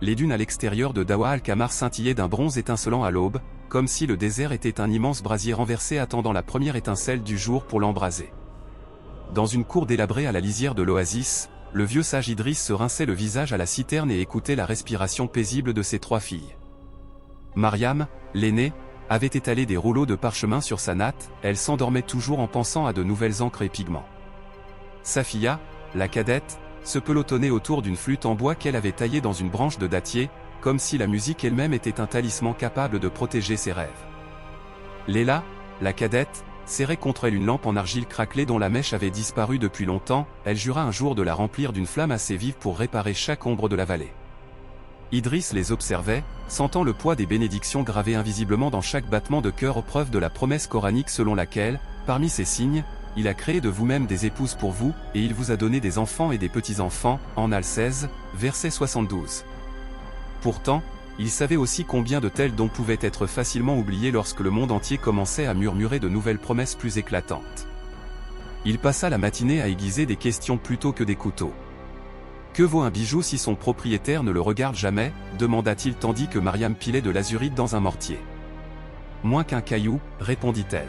les dunes à l'extérieur de Dawa al-Qamar scintillaient d'un bronze étincelant à l'aube, comme si le désert était un immense brasier renversé attendant la première étincelle du jour pour l'embraser. Dans une cour délabrée à la lisière de l'oasis, le vieux sage Idriss se rinçait le visage à la citerne et écoutait la respiration paisible de ses 3 filles. Mariam, l'aînée, avait étalé des rouleaux de parchemin sur sa natte, elle s'endormait toujours en pensant à de nouvelles encres et pigments. Safia, la cadette, se pelotonnait autour d'une flûte en bois qu'elle avait taillée dans une branche de dattier, comme si la musique elle-même était un talisman capable de protéger ses rêves. Léla, la cadette, serrait contre elle une lampe en argile craquelée dont la mèche avait disparu depuis longtemps, elle jura un jour de la remplir d'une flamme assez vive pour réparer chaque ombre de la vallée. Idriss les observait, sentant le poids des bénédictions gravées invisiblement dans chaque battement de cœur, preuve de la promesse coranique selon laquelle, parmi ces signes, il a créé de vous-même des épouses pour vous, et il vous a donné des enfants et des petits-enfants, en Al 16, verset 72. Pourtant, il savait aussi combien de tels dons pouvaient être facilement oubliés lorsque le monde entier commençait à murmurer de nouvelles promesses plus éclatantes. Il passa la matinée à aiguiser des questions plutôt que des couteaux. « Que vaut un bijou si son propriétaire ne le regarde jamais » demanda-t-il tandis que Mariam pilait de l'azurite dans un mortier. « Moins qu'un caillou » répondit-elle.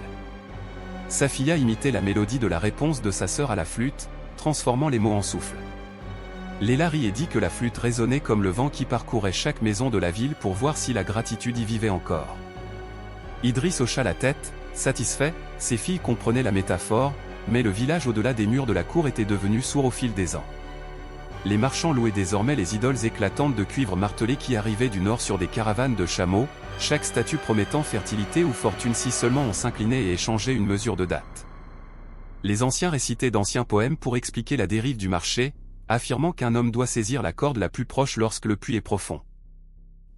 Safia imitait la mélodie de la réponse de sa sœur à la flûte, transformant les mots en souffle. Léla rit et dit que la flûte résonnait comme le vent qui parcourait chaque maison de la ville pour voir si la gratitude y vivait encore. Idriss hocha la tête, satisfait, ses filles comprenaient la métaphore, mais le village au-delà des murs de la cour était devenu sourd au fil des ans. Les marchands louaient désormais les idoles éclatantes de cuivre martelé qui arrivaient du nord sur des caravanes de chameaux, chaque statue promettant fertilité ou fortune si seulement on s'inclinait et échangeait une mesure de date. Les anciens récitaient d'anciens poèmes pour expliquer la dérive du marché, affirmant qu'un homme doit saisir la corde la plus proche lorsque le puits est profond.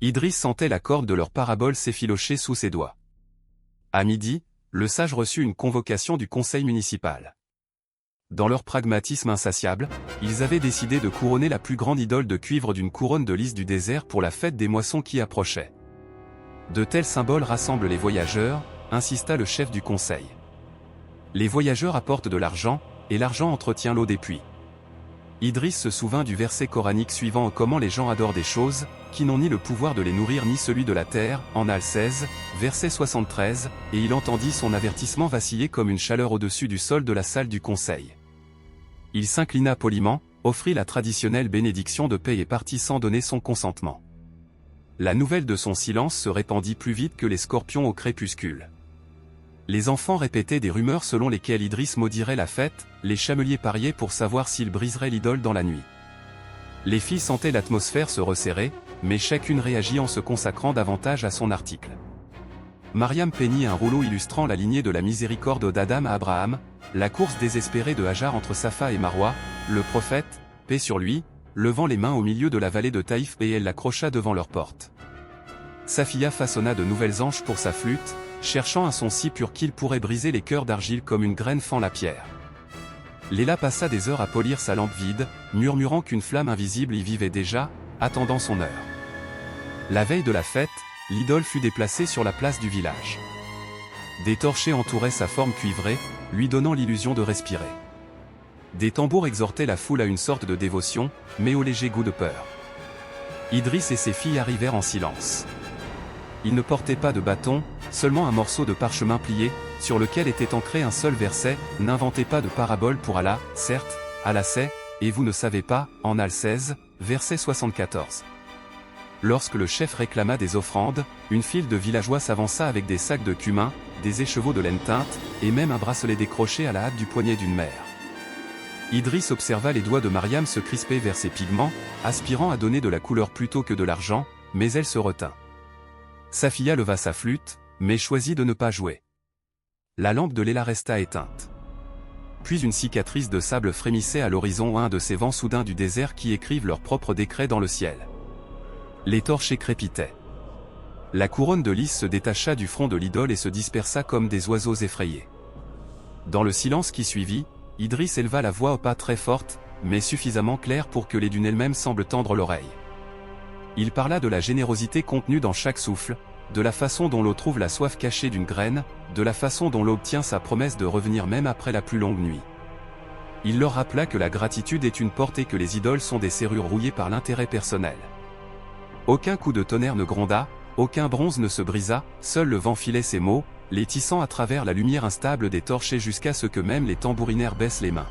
Idriss sentait la corde de leur parabole s'effilocher sous ses doigts. À midi, le sage reçut une convocation du conseil municipal. Dans leur pragmatisme insatiable, ils avaient décidé de couronner la plus grande idole de cuivre d'une couronne de lys du désert pour la fête des moissons qui approchait. De tels symboles rassemblent les voyageurs, insista le chef du conseil. Les voyageurs apportent de l'argent, et l'argent entretient l'eau des puits. Idriss se souvint du verset coranique suivant: comment les gens adorent des choses, qui n'ont ni le pouvoir de les nourrir ni celui de la terre, en Al 16, verset 73, et il entendit son avertissement vaciller comme une chaleur au-dessus du sol de la salle du conseil. Il s'inclina poliment, offrit la traditionnelle bénédiction de paix et partit sans donner son consentement. La nouvelle de son silence se répandit plus vite que les scorpions au crépuscule. Les enfants répétaient des rumeurs selon lesquelles Idriss maudirait la fête, les chameliers pariaient pour savoir s'il briserait l'idole dans la nuit. Les filles sentaient l'atmosphère se resserrer, mais chacune réagit en se consacrant davantage à son article. Mariam peignit un rouleau illustrant la lignée de la miséricorde d'Adam à Abraham, la course désespérée de Hajar entre Safa et Marwa, le prophète, paix sur lui, levant les mains au milieu de la vallée de Taïf et elle l'accrocha devant leur porte. Safia façonna de nouvelles anches pour sa flûte, cherchant un son si pur qu'il pourrait briser les cœurs d'argile comme une graine fend la pierre. Léla passa des heures à polir sa lampe vide, murmurant qu'une flamme invisible y vivait déjà, attendant son heure. La veille de la fête, l'idole fut déplacée sur la place du village. Des torchers entouraient sa forme cuivrée, lui donnant l'illusion de respirer. Des tambours exhortaient la foule à une sorte de dévotion, mais au léger goût de peur. Idriss et ses filles arrivèrent en silence. Ils ne portaient pas de bâton, seulement un morceau de parchemin plié, sur lequel était ancré un seul verset: n'inventez pas de parabole pour Allah, certes, Allah sait, et vous ne savez pas, en Al 16, verset 74. Lorsque le chef réclama des offrandes, une file de villageois s'avança avec des sacs de cumin, des écheveaux de laine teinte, et même un bracelet décroché à la hâte du poignet d'une mère. Idriss observa les doigts de Mariam se crisper vers ses pigments, aspirant à donner de la couleur plutôt que de l'argent, mais elle se retint. Safia leva sa flûte, mais choisit de ne pas jouer. La lampe de Léla resta éteinte. Puis une cicatrice de sable frémissait à l'horizon, un de ces vents soudains du désert qui écrivent leurs propres décrets dans le ciel. Les torchers crépitaient. La couronne de lys se détacha du front de l'idole et se dispersa comme des oiseaux effrayés. Dans le silence qui suivit, Idriss éleva la voix aux pas très forte, mais suffisamment claire pour que les dunes elles-mêmes semblent tendre l'oreille. Il parla de la générosité contenue dans chaque souffle, de la façon dont l'eau trouve la soif cachée d'une graine, de la façon dont l'eau obtient sa promesse de revenir même après la plus longue nuit. Il leur rappela que la gratitude est une porte et que les idoles sont des serrures rouillées par l'intérêt personnel. Aucun coup de tonnerre ne gronda, aucun bronze ne se brisa, seul le vent filait ces mots, les tissant à travers la lumière instable des torchers jusqu'à ce que même les tambourinaires baissent les mains.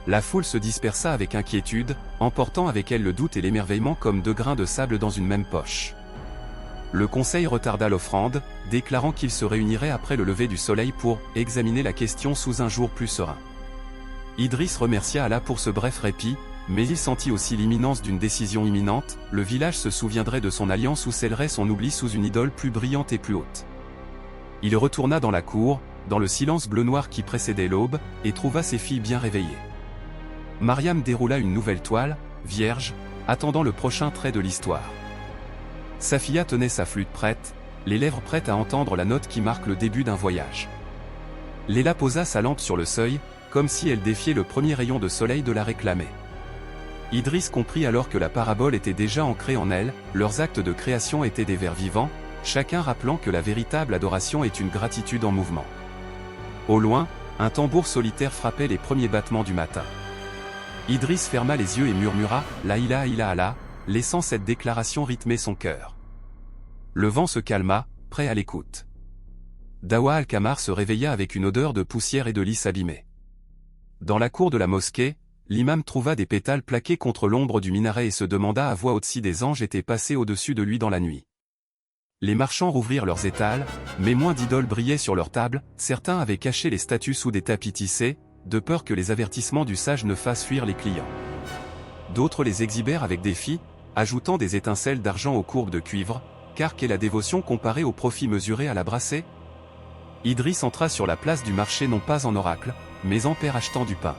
La foule se dispersa avec inquiétude, emportant avec elle le doute et l'émerveillement comme deux grains de sable dans une même poche. Le conseil retarda l'offrande, déclarant qu'il se réunirait après le lever du soleil pour examiner la question sous un jour plus serein. Idriss remercia Allah pour ce bref répit, mais il sentit aussi l'imminence d'une décision imminente, le village se souviendrait de son alliance ou scellerait son oubli sous une idole plus brillante et plus haute. Il retourna dans la cour, dans le silence bleu-noir qui précédait l'aube, et trouva ses filles bien réveillées. Mariam déroula une nouvelle toile, vierge, attendant le prochain trait de l'histoire. Safiya tenait sa flûte prête, les lèvres prêtes à entendre la note qui marque le début d'un voyage. Léla posa sa lampe sur le seuil, comme si elle défiait le premier rayon de soleil de la réclamer. Idriss comprit alors que la parabole était déjà ancrée en elle, leurs actes de création étaient des vers vivants, chacun rappelant que la véritable adoration est une gratitude en mouvement. Au loin, un tambour solitaire frappait les premiers battements du matin. Idriss ferma les yeux et murmura « La ilaha illallah », laissant cette déclaration rythmer son cœur. Le vent se calma, prêt à l'écoute. Dawa al-Kamar se réveilla avec une odeur de poussière et de lys abîmés. Dans la cour de la mosquée, l'imam trouva des pétales plaqués contre l'ombre du minaret et se demanda à voix haute si des anges étaient passés au-dessus de lui dans la nuit. Les marchands rouvrirent leurs étals, mais moins d'idoles brillaient sur leurs tables, certains avaient caché les statues sous des tapis tissés, de peur que les avertissements du sage ne fassent fuir les clients. D'autres les exhibèrent avec défi, ajoutant des étincelles d'argent aux courbes de cuivre, car qu'est la dévotion comparée au profit mesuré à la brassée? Idriss entra sur la place du marché non pas en oracle, mais en père achetant du pain.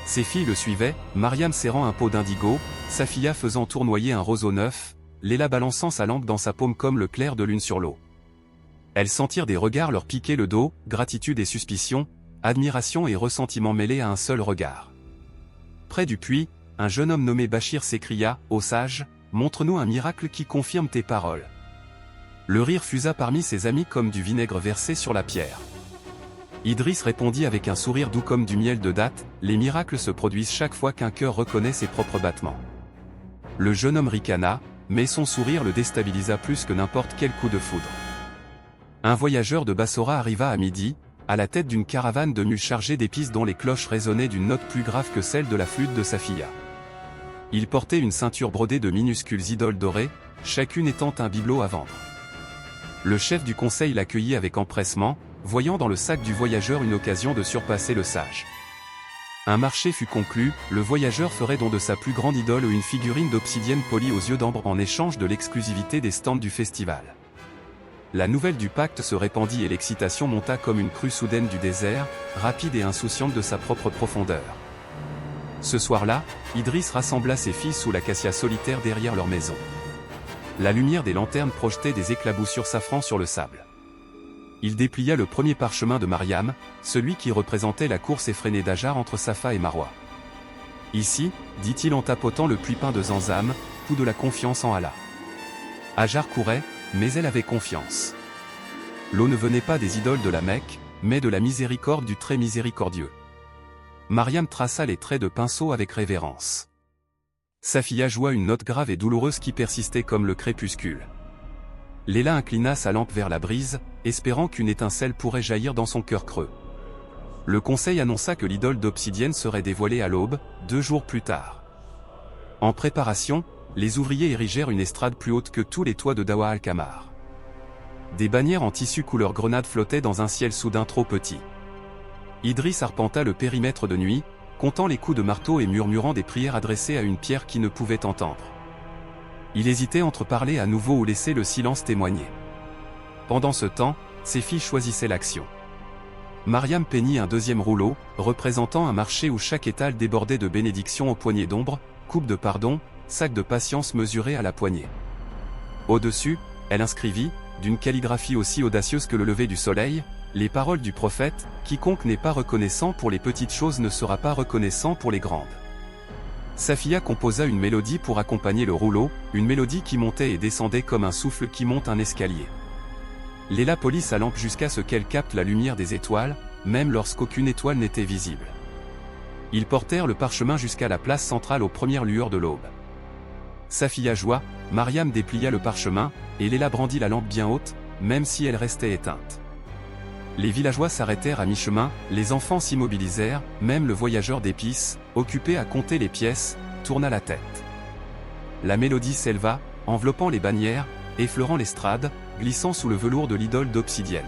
Ses filles le suivaient, Mariam serrant un pot d'indigo, Safiya faisant tournoyer un roseau neuf, Léla balançant sa lampe dans sa paume comme le clair de lune sur l'eau. Elles sentirent des regards leur piquer le dos, gratitude et suspicion, admiration et ressentiment mêlés à un seul regard. Près du puits, un jeune homme nommé Bachir s'écria « Ô sage, montre-nous un miracle qui confirme tes paroles. » Le rire fusa parmi ses amis comme du vinaigre versé sur la pierre. Idriss répondit avec un sourire doux comme du miel de date, « Les miracles se produisent chaque fois qu'un cœur reconnaît ses propres battements. » Le jeune homme ricana, mais son sourire le déstabilisa plus que n'importe quel coup de foudre. Un voyageur de Bassora arriva à midi, à la tête d'une caravane de mules chargées d'épices dont les cloches résonnaient d'une note plus grave que celle de la flûte de Safiya. Il portait une ceinture brodée de minuscules idoles dorées, chacune étant un bibelot à vendre. Le chef du conseil l'accueillit avec empressement, voyant dans le sac du voyageur une occasion de surpasser le sage. Un marché fut conclu, le voyageur ferait don de sa plus grande idole une figurine d'obsidienne polie aux yeux d'ambre en échange de l'exclusivité des stands du festival. La nouvelle du pacte se répandit et l'excitation monta comme une crue soudaine du désert, rapide et insouciante de sa propre profondeur. Ce soir-là, Idriss rassembla ses filles sous l'acacia solitaire derrière leur maison. La lumière des lanternes projetait des éclaboussures safran sur le sable. Il déplia le premier parchemin de Mariam, celui qui représentait la course effrénée d'Ajar entre Safa et Marwa. Ici, dit-il en tapotant le puits peint de Zamzam, coup de la confiance en Allah. Ajar courait, mais elle avait confiance. L'eau ne venait pas des idoles de la Mecque, mais de la miséricorde du très miséricordieux. Mariam traça les traits de pinceau avec révérence. Safiya joua une note grave et douloureuse qui persistait comme le crépuscule. Léla inclina sa lampe vers la brise, espérant qu'une étincelle pourrait jaillir dans son cœur creux. Le conseil annonça que l'idole d'obsidienne serait dévoilée à l'aube, 2 jours plus tard. En préparation, les ouvriers érigèrent une estrade plus haute que tous les toits de Dawa al-Kamar. Des bannières en tissu couleur grenade flottaient dans un ciel soudain trop petit. Idriss arpenta le périmètre de nuit, comptant les coups de marteau et murmurant des prières adressées à une pierre qui ne pouvait entendre. Il hésitait entre parler à nouveau ou laisser le silence témoigner. Pendant ce temps, ses filles choisissaient l'action. Mariam peignit un deuxième rouleau, représentant un marché où chaque étal débordait de bénédictions aux poignées d'ombre, coupe de pardon, sac de patience mesuré à la poignée. Au-dessus, elle inscrivit, d'une calligraphie aussi audacieuse que le lever du soleil, les paroles du prophète, « Quiconque n'est pas reconnaissant pour les petites choses ne sera pas reconnaissant pour les grandes ». Safiya composa une mélodie pour accompagner le rouleau, une mélodie qui montait et descendait comme un souffle qui monte un escalier. Léla polit sa lampe jusqu'à ce qu'elle capte la lumière des étoiles, même lorsqu'aucune étoile n'était visible. Ils portèrent le parchemin jusqu'à la place centrale aux premières lueurs de l'aube. Safiya joua, Mariam déplia le parchemin, et Léla brandit la lampe bien haute, même si elle restait éteinte. Les villageois s'arrêtèrent à mi-chemin, les enfants s'immobilisèrent, même le voyageur d'épices, occupé à compter les pièces, tourna la tête. La mélodie s'éleva, enveloppant les bannières, effleurant l'estrade, glissant sous le velours de l'idole d'obsidienne.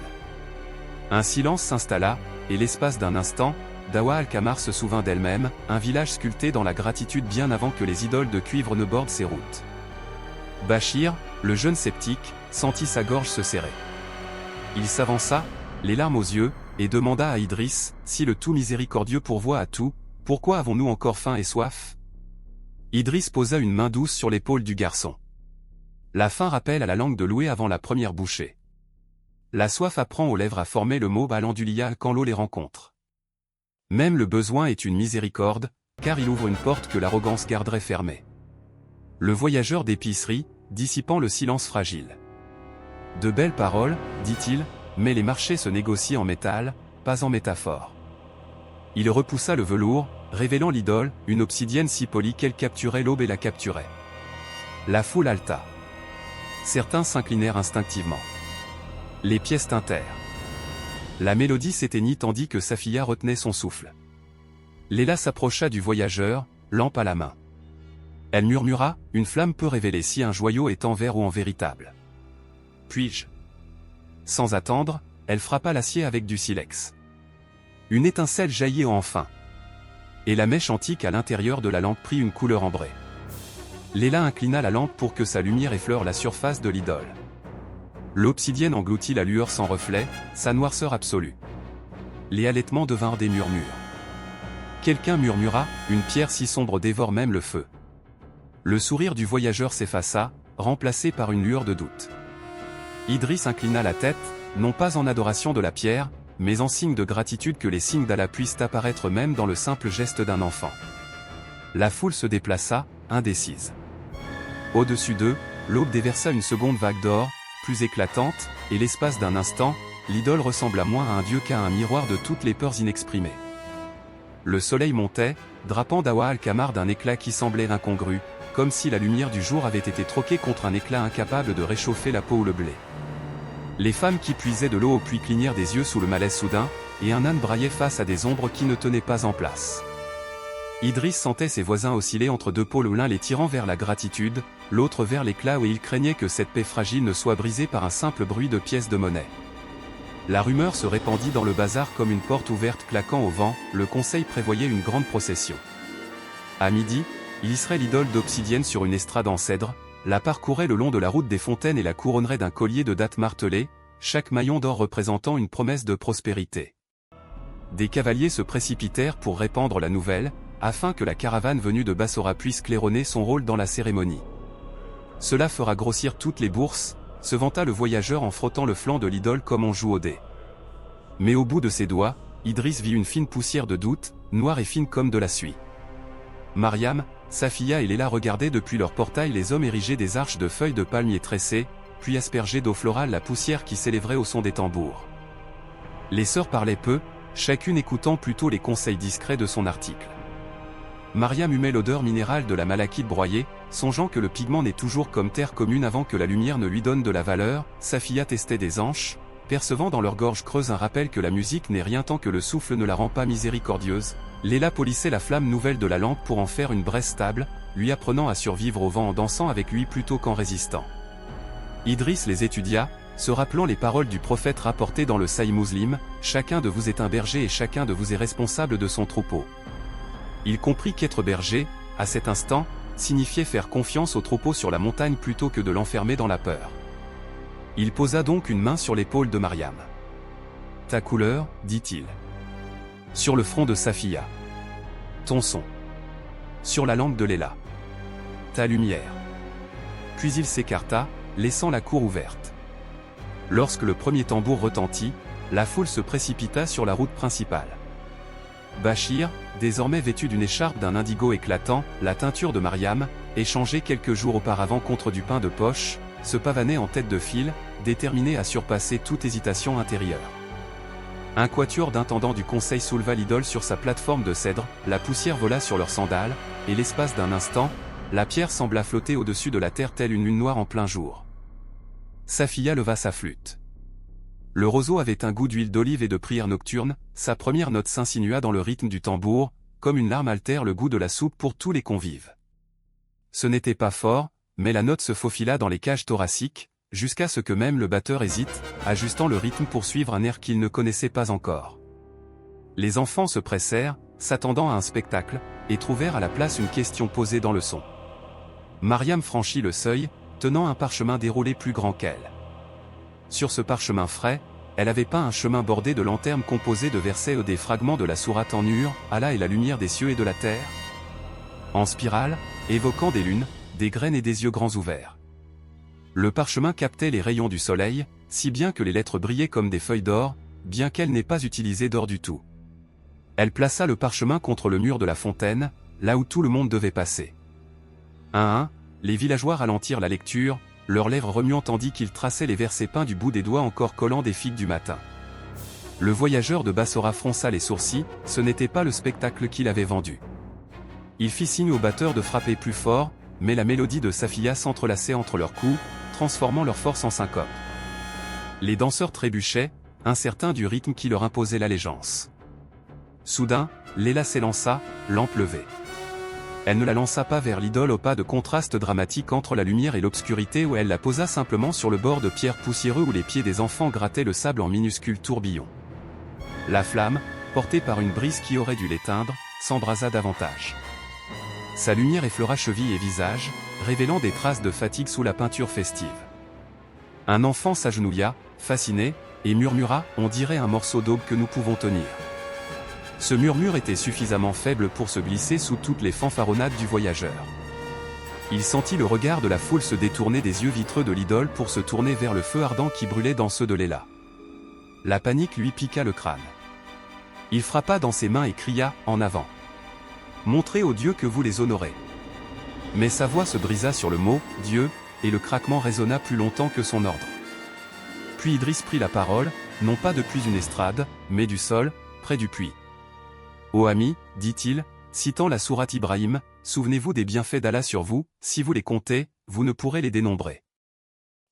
Un silence s'installa, et l'espace d'un instant, Dawa al-Qamar se souvint d'elle-même, un village sculpté dans la gratitude bien avant que les idoles de cuivre ne bordent ses routes. Bachir, le jeune sceptique, sentit sa gorge se serrer. Il s'avança, les larmes aux yeux, et demanda à Idriss, si le tout miséricordieux pourvoit à tout, pourquoi avons-nous encore faim et soif? Idriss posa une main douce sur l'épaule du garçon. La faim rappelle à la langue de louer avant la première bouchée. La soif apprend aux lèvres à former le mot balandulia quand l'eau les rencontre. Même le besoin est une miséricorde, car il ouvre une porte que l'arrogance garderait fermée. Le voyageur d'épicerie, dissipant le silence fragile. De belles paroles, dit-il, mais les marchés se négocient en métal, pas en métaphore. Il repoussa le velours, révélant l'idole, une obsidienne si polie qu'elle capturait l'aube et la capturait. La foule haleta. Certains s'inclinèrent instinctivement. Les pièces tintèrent. La mélodie s'éteignit tandis que Safiya retenait son souffle. Léla s'approcha du voyageur, lampe à la main. Elle murmura, une flamme peut révéler si un joyau est en verre ou en véritable. Puis-je? Sans attendre, elle frappa l'acier avec du silex. Une étincelle jaillit enfin. Et la mèche antique à l'intérieur de la lampe prit une couleur ambrée. Léla inclina la lampe pour que sa lumière effleure la surface de l'idole. L'obsidienne engloutit la lueur sans reflet, sa noirceur absolue. Les halètements devinrent des murmures. Quelqu'un murmura, une pierre si sombre dévore même le feu. Le sourire du voyageur s'effaça, remplacé par une lueur de doute. Idriss inclina la tête, non pas en adoration de la pierre, mais en signe de gratitude que les signes d'Allah puissent apparaître même dans le simple geste d'un enfant. La foule se déplaça, indécise. Au-dessus d'eux, l'aube déversa une seconde vague d'or, plus éclatante, et l'espace d'un instant, l'idole ressembla moins à un dieu qu'à un miroir de toutes les peurs inexprimées. Le soleil montait, drapant Dawa al-Qamar d'un éclat qui semblait incongru, comme si la lumière du jour avait été troquée contre un éclat incapable de réchauffer la peau ou le blé. Les femmes qui puisaient de l'eau au puits clignèrent des yeux sous le malaise soudain, et un âne braillait face à des ombres qui ne tenaient pas en place. Idriss sentait ses voisins osciller entre deux pôles où l'un les tirant vers la gratitude, l'autre vers l'éclat où il craignait que cette paix fragile ne soit brisée par un simple bruit de pièces de monnaie. La rumeur se répandit dans le bazar comme une porte ouverte claquant au vent, le conseil prévoyait une grande procession. À midi, il hisserait l'idole d'obsidienne sur une estrade en cèdre, la parcourait le long de la route des fontaines et la couronnerait d'un collier de dattes martelées, chaque maillon d'or représentant une promesse de prospérité. Des cavaliers se précipitèrent pour répandre la nouvelle, afin que la caravane venue de Bassora puisse claironner son rôle dans la cérémonie. Cela fera grossir toutes les bourses, se vanta le voyageur en frottant le flanc de l'idole comme on joue au dé. Mais au bout de ses doigts, Idriss vit une fine poussière de doute, noire et fine comme de la suie. Mariam, Safiya et Léla regardaient depuis leur portail les hommes ériger des arches de feuilles de palmier tressées, puis asperger d'eau florale la poussière qui s'élèverait au son des tambours. Les sœurs parlaient peu, chacune écoutant plutôt les conseils discrets de son article. Mariam humait l'odeur minérale de la malachite broyée, songeant que le pigment n'est toujours comme terre commune avant que la lumière ne lui donne de la valeur. Safiya testait des anches, percevant dans leur gorge creuse un rappel que la musique n'est rien tant que le souffle ne la rend pas miséricordieuse. Léla polissait la flamme nouvelle de la lampe pour en faire une braise stable, lui apprenant à survivre au vent en dansant avec lui plutôt qu'en résistant. Idriss les étudia, se rappelant les paroles du prophète rapportées dans le Sahih Muslim, « Chacun de vous est un berger et chacun de vous est responsable de son troupeau ». Il comprit qu'être berger, à cet instant, signifiait faire confiance au troupeau sur la montagne plutôt que de l'enfermer dans la peur. Il posa donc une main sur l'épaule de Mariam. « Ta couleur, dit-il. » Sur le front de Safiya. « Ton son. » Sur la lampe de Léla. « Ta lumière. » Puis il s'écarta, laissant la cour ouverte. Lorsque le premier tambour retentit, la foule se précipita sur la route principale. Bachir, désormais vêtu d'une écharpe d'un indigo éclatant, la teinture de Mariam, échangée quelques jours auparavant contre du pain de poche, se pavanait en tête de file, déterminé à surpasser toute hésitation intérieure. Un quatuor d'intendants du conseil souleva l'idole sur sa plateforme de cèdre, la poussière vola sur leurs sandales, et l'espace d'un instant, la pierre sembla flotter au-dessus de la terre telle une lune noire en plein jour. Safiya leva sa flûte. Le roseau avait un goût d'huile d'olive et de prière nocturne, sa première note s'insinua dans le rythme du tambour, comme une larme altère le goût de la soupe pour tous les convives. Ce n'était pas fort, mais la note se faufila dans les cages thoraciques, jusqu'à ce que même le batteur hésite, ajustant le rythme pour suivre un air qu'il ne connaissait pas encore. Les enfants se pressèrent, s'attendant à un spectacle, et trouvèrent à la place une question posée dans le son. Mariam franchit le seuil, tenant un parchemin déroulé plus grand qu'elle. Sur ce parchemin frais, elle avait peint un chemin bordé de lanternes composées de versets et des fragments de la sourate en ur, Allah est la lumière des cieux et de la terre. En spirale, évoquant des lunes, des graines et des yeux grands ouverts. Le parchemin captait les rayons du soleil, si bien que les lettres brillaient comme des feuilles d'or, bien qu'elle n'ait pas utilisé d'or du tout. Elle plaça le parchemin contre le mur de la fontaine, là où tout le monde devait passer. Un à un, les villageois ralentirent la lecture, leurs lèvres remuant tandis qu'ils traçaient les versets peints du bout des doigts encore collants des figues du matin. Le voyageur de Bassora fronça les sourcils, ce n'était pas le spectacle qu'il avait vendu. Il fit signe au batteur de frapper plus fort, mais la mélodie de Safiya s'entrelaçait entre leurs coups, transformant leur force en syncope. Les danseurs trébuchaient, incertains du rythme qui leur imposait l'allégeance. Soudain, Léla s'élança, lampe levée. Elle ne la lança pas vers l'idole au pas de contraste dramatique entre la lumière et l'obscurité où elle la posa simplement sur le bord de pierre poussiéreux où les pieds des enfants grattaient le sable en minuscules tourbillons. La flamme, portée par une brise qui aurait dû l'éteindre, s'embrasa davantage. Sa lumière effleura cheville et visage, révélant des traces de fatigue sous la peinture festive. Un enfant s'agenouilla, fasciné, et murmura « On dirait un morceau d'aube que nous pouvons tenir ». Ce murmure était suffisamment faible pour se glisser sous toutes les fanfaronnades du voyageur. Il sentit le regard de la foule se détourner des yeux vitreux de l'idole pour se tourner vers le feu ardent qui brûlait dans ceux de Léla. La panique lui piqua le crâne. Il frappa dans ses mains et cria « En avant ! Montrez aux dieux que vous les honorez !» Mais sa voix se brisa sur le mot « Dieu » et le craquement résonna plus longtemps que son ordre. Puis Idriss prit la parole, non pas depuis une estrade, mais du sol, près du puits. « Ô amis, dit-il, citant la sourate Ibrahim, souvenez-vous des bienfaits d'Allah sur vous, si vous les comptez, vous ne pourrez les dénombrer. »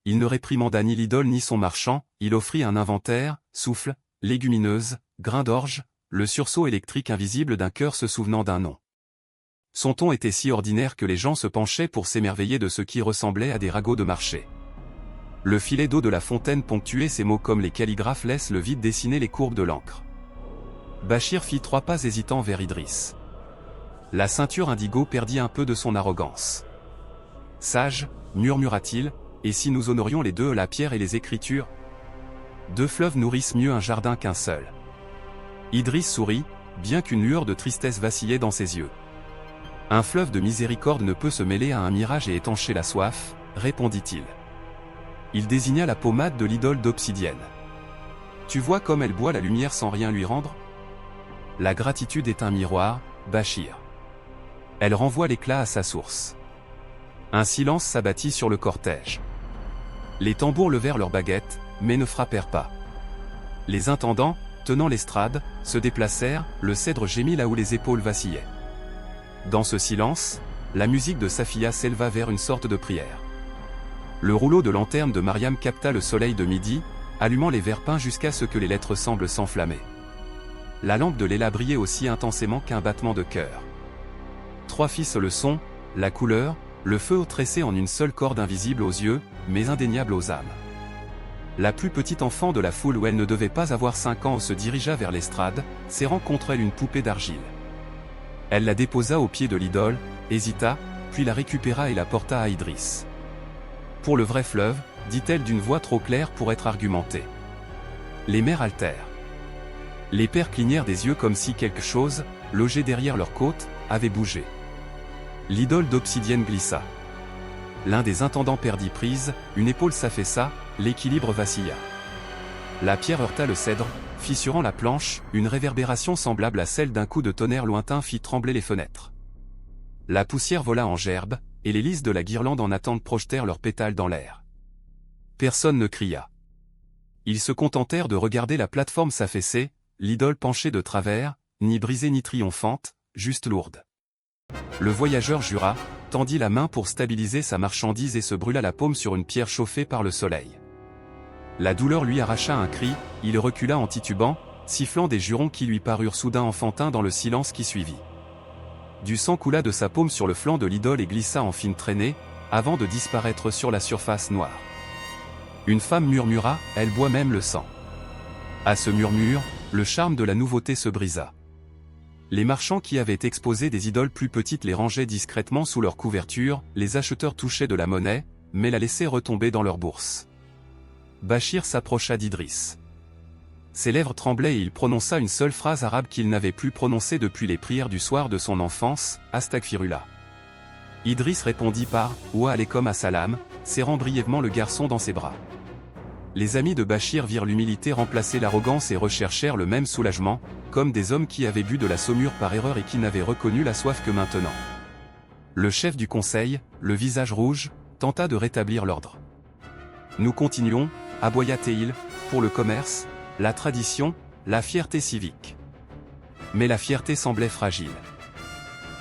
Il ne réprimanda ni l'idole ni son marchand, il offrit un inventaire, souffle, légumineuses, grains d'orge, le sursaut électrique invisible d'un cœur se souvenant d'un nom. Son ton était si ordinaire que les gens se penchaient pour s'émerveiller de ce qui ressemblait à des ragots de marché. Le filet d'eau de la fontaine ponctuait ces mots comme les calligraphes laissent le vide dessiner les courbes de l'encre. Bachir fit 3 pas hésitants vers Idriss. La ceinture indigo perdit un peu de son arrogance. « Sage, murmura-t-il, et si nous honorions les deux, la pierre et les écritures ? 2 fleuves nourrissent mieux un jardin qu'un seul. » Idriss sourit, bien qu'une lueur de tristesse vacillait dans ses yeux. « Un fleuve de miséricorde ne peut se mêler à un mirage et étancher la soif, » répondit-il. Il désigna la pommade de l'idole d'obsidienne. « Tu vois comme elle boit la lumière sans rien lui rendre ? La gratitude est un miroir, Bachir. Elle renvoie l'éclat à sa source. » Un silence s'abattit sur le cortège. Les tambours levèrent leurs baguettes, mais ne frappèrent pas. Les intendants, tenant l'estrade, se déplacèrent, le cèdre gémit là où les épaules vacillaient. Dans ce silence, la musique de Safiya s'éleva vers une sorte de prière. Le rouleau de lanterne de Mariam capta le soleil de midi, allumant les verres peints jusqu'à ce que les lettres semblent s'enflammer. La lampe de Léla brillait aussi intensément qu'un battement de cœur. 3 fissent le son, la couleur, le feu tressé en une seule corde invisible aux yeux, mais indéniable aux âmes. La plus petite enfant de la foule où elle ne devait pas avoir 5 ans se dirigea vers l'estrade, serrant contre elle une poupée d'argile. Elle la déposa au pied de l'idole, hésita, puis la récupéra et la porta à Idriss. « Pour le vrai fleuve, dit-elle d'une voix trop claire pour être argumentée. Les mères altèrent. Les pères clignèrent des yeux comme si quelque chose, logé derrière leur côte, avait bougé. L'idole d'obsidienne glissa. L'un des intendants perdit prise, une épaule s'affaissa, l'équilibre vacilla. La pierre heurta le cèdre, fissurant la planche, une réverbération semblable à celle d'un coup de tonnerre lointain fit trembler les fenêtres. La poussière vola en gerbes, et les lys de la guirlande en attente projetèrent leurs pétales dans l'air. Personne ne cria. Ils se contentèrent de regarder la plateforme s'affaisser, l'idole penchée de travers, ni brisée ni triomphante, juste lourde. Le voyageur jura, tendit la main pour stabiliser sa marchandise et se brûla la paume sur une pierre chauffée par le soleil. La douleur lui arracha un cri, il recula en titubant, sifflant des jurons qui lui parurent soudain enfantins dans le silence qui suivit. Du sang coula de sa paume sur le flanc de l'idole et glissa en fine traînée, avant de disparaître sur la surface noire. Une femme murmura, elle boit même le sang. À ce murmure, le charme de la nouveauté se brisa. Les marchands qui avaient exposé des idoles plus petites les rangeaient discrètement sous leur couverture, les acheteurs touchaient de la monnaie, mais la laissaient retomber dans leur bourse. Bachir s'approcha d'Idriss. Ses lèvres tremblaient et il prononça une seule phrase arabe qu'il n'avait plus prononcée depuis les prières du soir de son enfance, Astaghfirullah. Idriss répondit par « Wa alaykoum assalam », serrant brièvement le garçon dans ses bras. Les amis de Bachir virent l'humilité remplacer l'arrogance et recherchèrent le même soulagement, comme des hommes qui avaient bu de la saumure par erreur et qui n'avaient reconnu la soif que maintenant. Le chef du conseil, le visage rouge, tenta de rétablir l'ordre. Nous continuons, aboya-t-il, pour le commerce, la tradition, la fierté civique. Mais la fierté semblait fragile.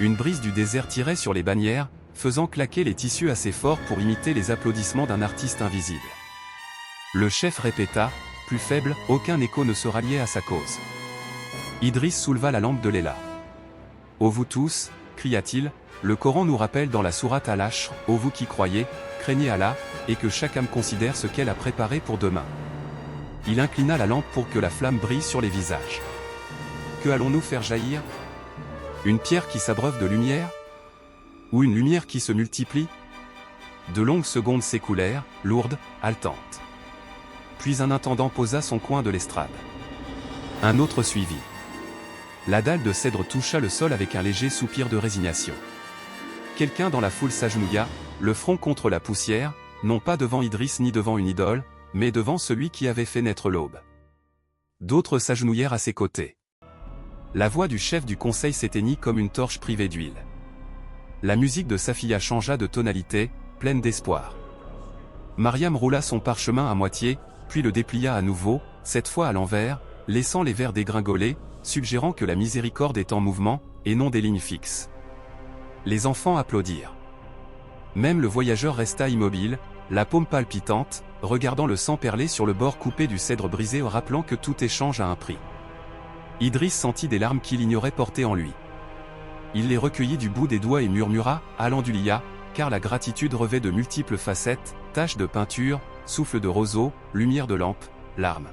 Une brise du désert tirait sur les bannières, faisant claquer les tissus assez fort pour imiter les applaudissements d'un artiste invisible. Le chef répéta, plus faible, aucun écho ne se ralliait à sa cause. Idriss souleva la lampe de Léla. « Ô vous tous, cria-t-il, le Coran nous rappelle dans la sourate Al-Ashr, ô vous qui croyez, craignez Allah, et que chaque âme considère ce qu'elle a préparé pour demain. » Il inclina la lampe pour que la flamme brille sur les visages. Que allons-nous faire jaillir? Une pierre qui s'abreuve de lumière? Ou une lumière qui se multiplie? De longues secondes s'écoulèrent, lourdes, haletantes. Puis un intendant posa son coin de l'estrade. Un autre suivit. La dalle de cèdre toucha le sol avec un léger soupir de résignation. Quelqu'un dans la foule s'agenouilla, le front contre la poussière, non pas devant Idriss ni devant une idole, mais devant celui qui avait fait naître l'aube. D'autres s'agenouillèrent à ses côtés. La voix du chef du conseil s'éteignit comme une torche privée d'huile. La musique de Safiya changea de tonalité, pleine d'espoir. Mariam roula son parchemin à moitié, puis le déplia à nouveau, cette fois à l'envers, laissant les vers dégringoler, suggérant que la miséricorde est en mouvement, et non des lignes fixes. Les enfants applaudirent. Même le voyageur resta immobile, la paume palpitante, regardant le sang perler sur le bord coupé du cèdre brisé, rappelant que tout échange a un prix. Idriss sentit des larmes qu'il ignorait porter en lui. Il les recueillit du bout des doigts et murmura, Alhamdoulilah, car la gratitude revêt de multiples facettes, taches de peinture, souffle de roseau, lumière de lampe, larmes.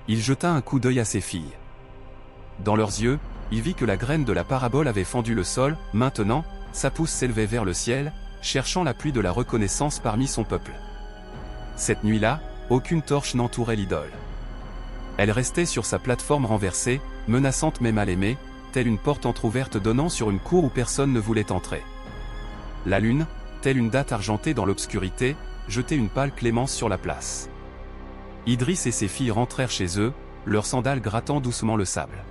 Il jeta un coup d'œil à ses filles. Dans leurs yeux, il vit que la graine de la parabole avait fendu le sol, maintenant, sa pousse s'élevait vers le ciel, cherchant l'appui de la reconnaissance parmi son peuple. Cette nuit-là, aucune torche n'entourait l'idole. Elle restait sur sa plateforme renversée, menaçante mais mal aimée, telle une porte entr'ouverte donnant sur une cour où personne ne voulait entrer. La lune, telle une date argentée dans l'obscurité, jetait une pâle clémence sur la place. Idriss et ses filles rentrèrent chez eux, leurs sandales grattant doucement le sable.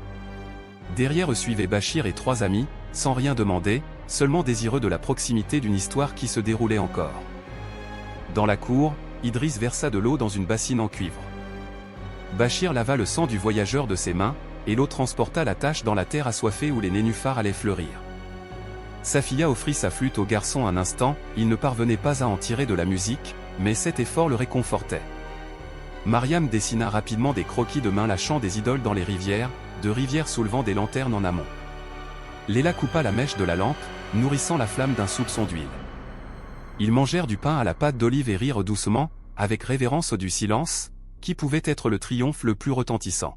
Derrière eux suivaient Bachir et trois amis, sans rien demander, seulement désireux de la proximité d'une histoire qui se déroulait encore. Dans la cour, Idriss versa de l'eau dans une bassine en cuivre. Bachir lava le sang du voyageur de ses mains, et l'eau transporta la tache dans la terre assoiffée où les nénuphars allaient fleurir. Safiya offrit sa flûte au garçon un instant, il ne parvenait pas à en tirer de la musique, mais cet effort le réconfortait. Mariam dessina rapidement des croquis de main lâchant des idoles dans les rivières, de rivières soulevant des lanternes en amont. Léla coupa la mèche de la lampe, nourrissant la flamme d'un soupçon d'huile. Ils mangèrent du pain à la pâte d'olive et rirent doucement, avec révérence du silence, qui pouvait être le triomphe le plus retentissant.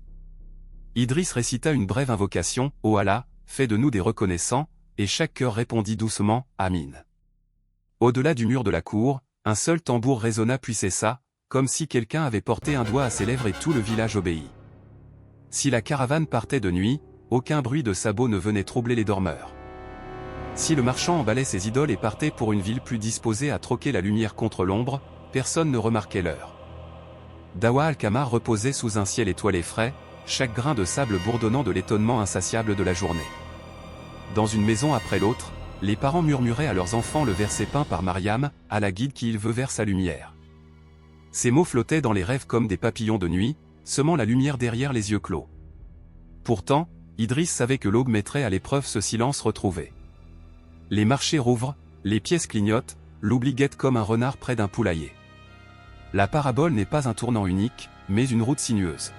Idriss récita une brève invocation, « Ô Allah, fais de nous des reconnaissants », et chaque cœur répondit doucement, « Amin ». Au-delà du mur de la cour, un seul tambour résonna puis cessa, comme si quelqu'un avait porté un doigt à ses lèvres et tout le village obéit. Si la caravane partait de nuit, aucun bruit de sabots ne venait troubler les dormeurs. Si le marchand emballait ses idoles et partait pour une ville plus disposée à troquer la lumière contre l'ombre, personne ne remarquait l'heure. Dawa al-Kamar reposait sous un ciel étoilé frais, chaque grain de sable bourdonnant de l'étonnement insatiable de la journée. Dans une maison après l'autre, les parents murmuraient à leurs enfants le verset peint par Mariam, à la guide qui il veut vers sa lumière. Ces mots flottaient dans les rêves comme des papillons de nuit, semant la lumière derrière les yeux clos. Pourtant, Idriss savait que l'aube mettrait à l'épreuve ce silence retrouvé. Les marchés rouvrent, les pièces clignotent, l'oubli guette comme un renard près d'un poulailler. La parabole n'est pas un tournant unique, mais une route sinueuse.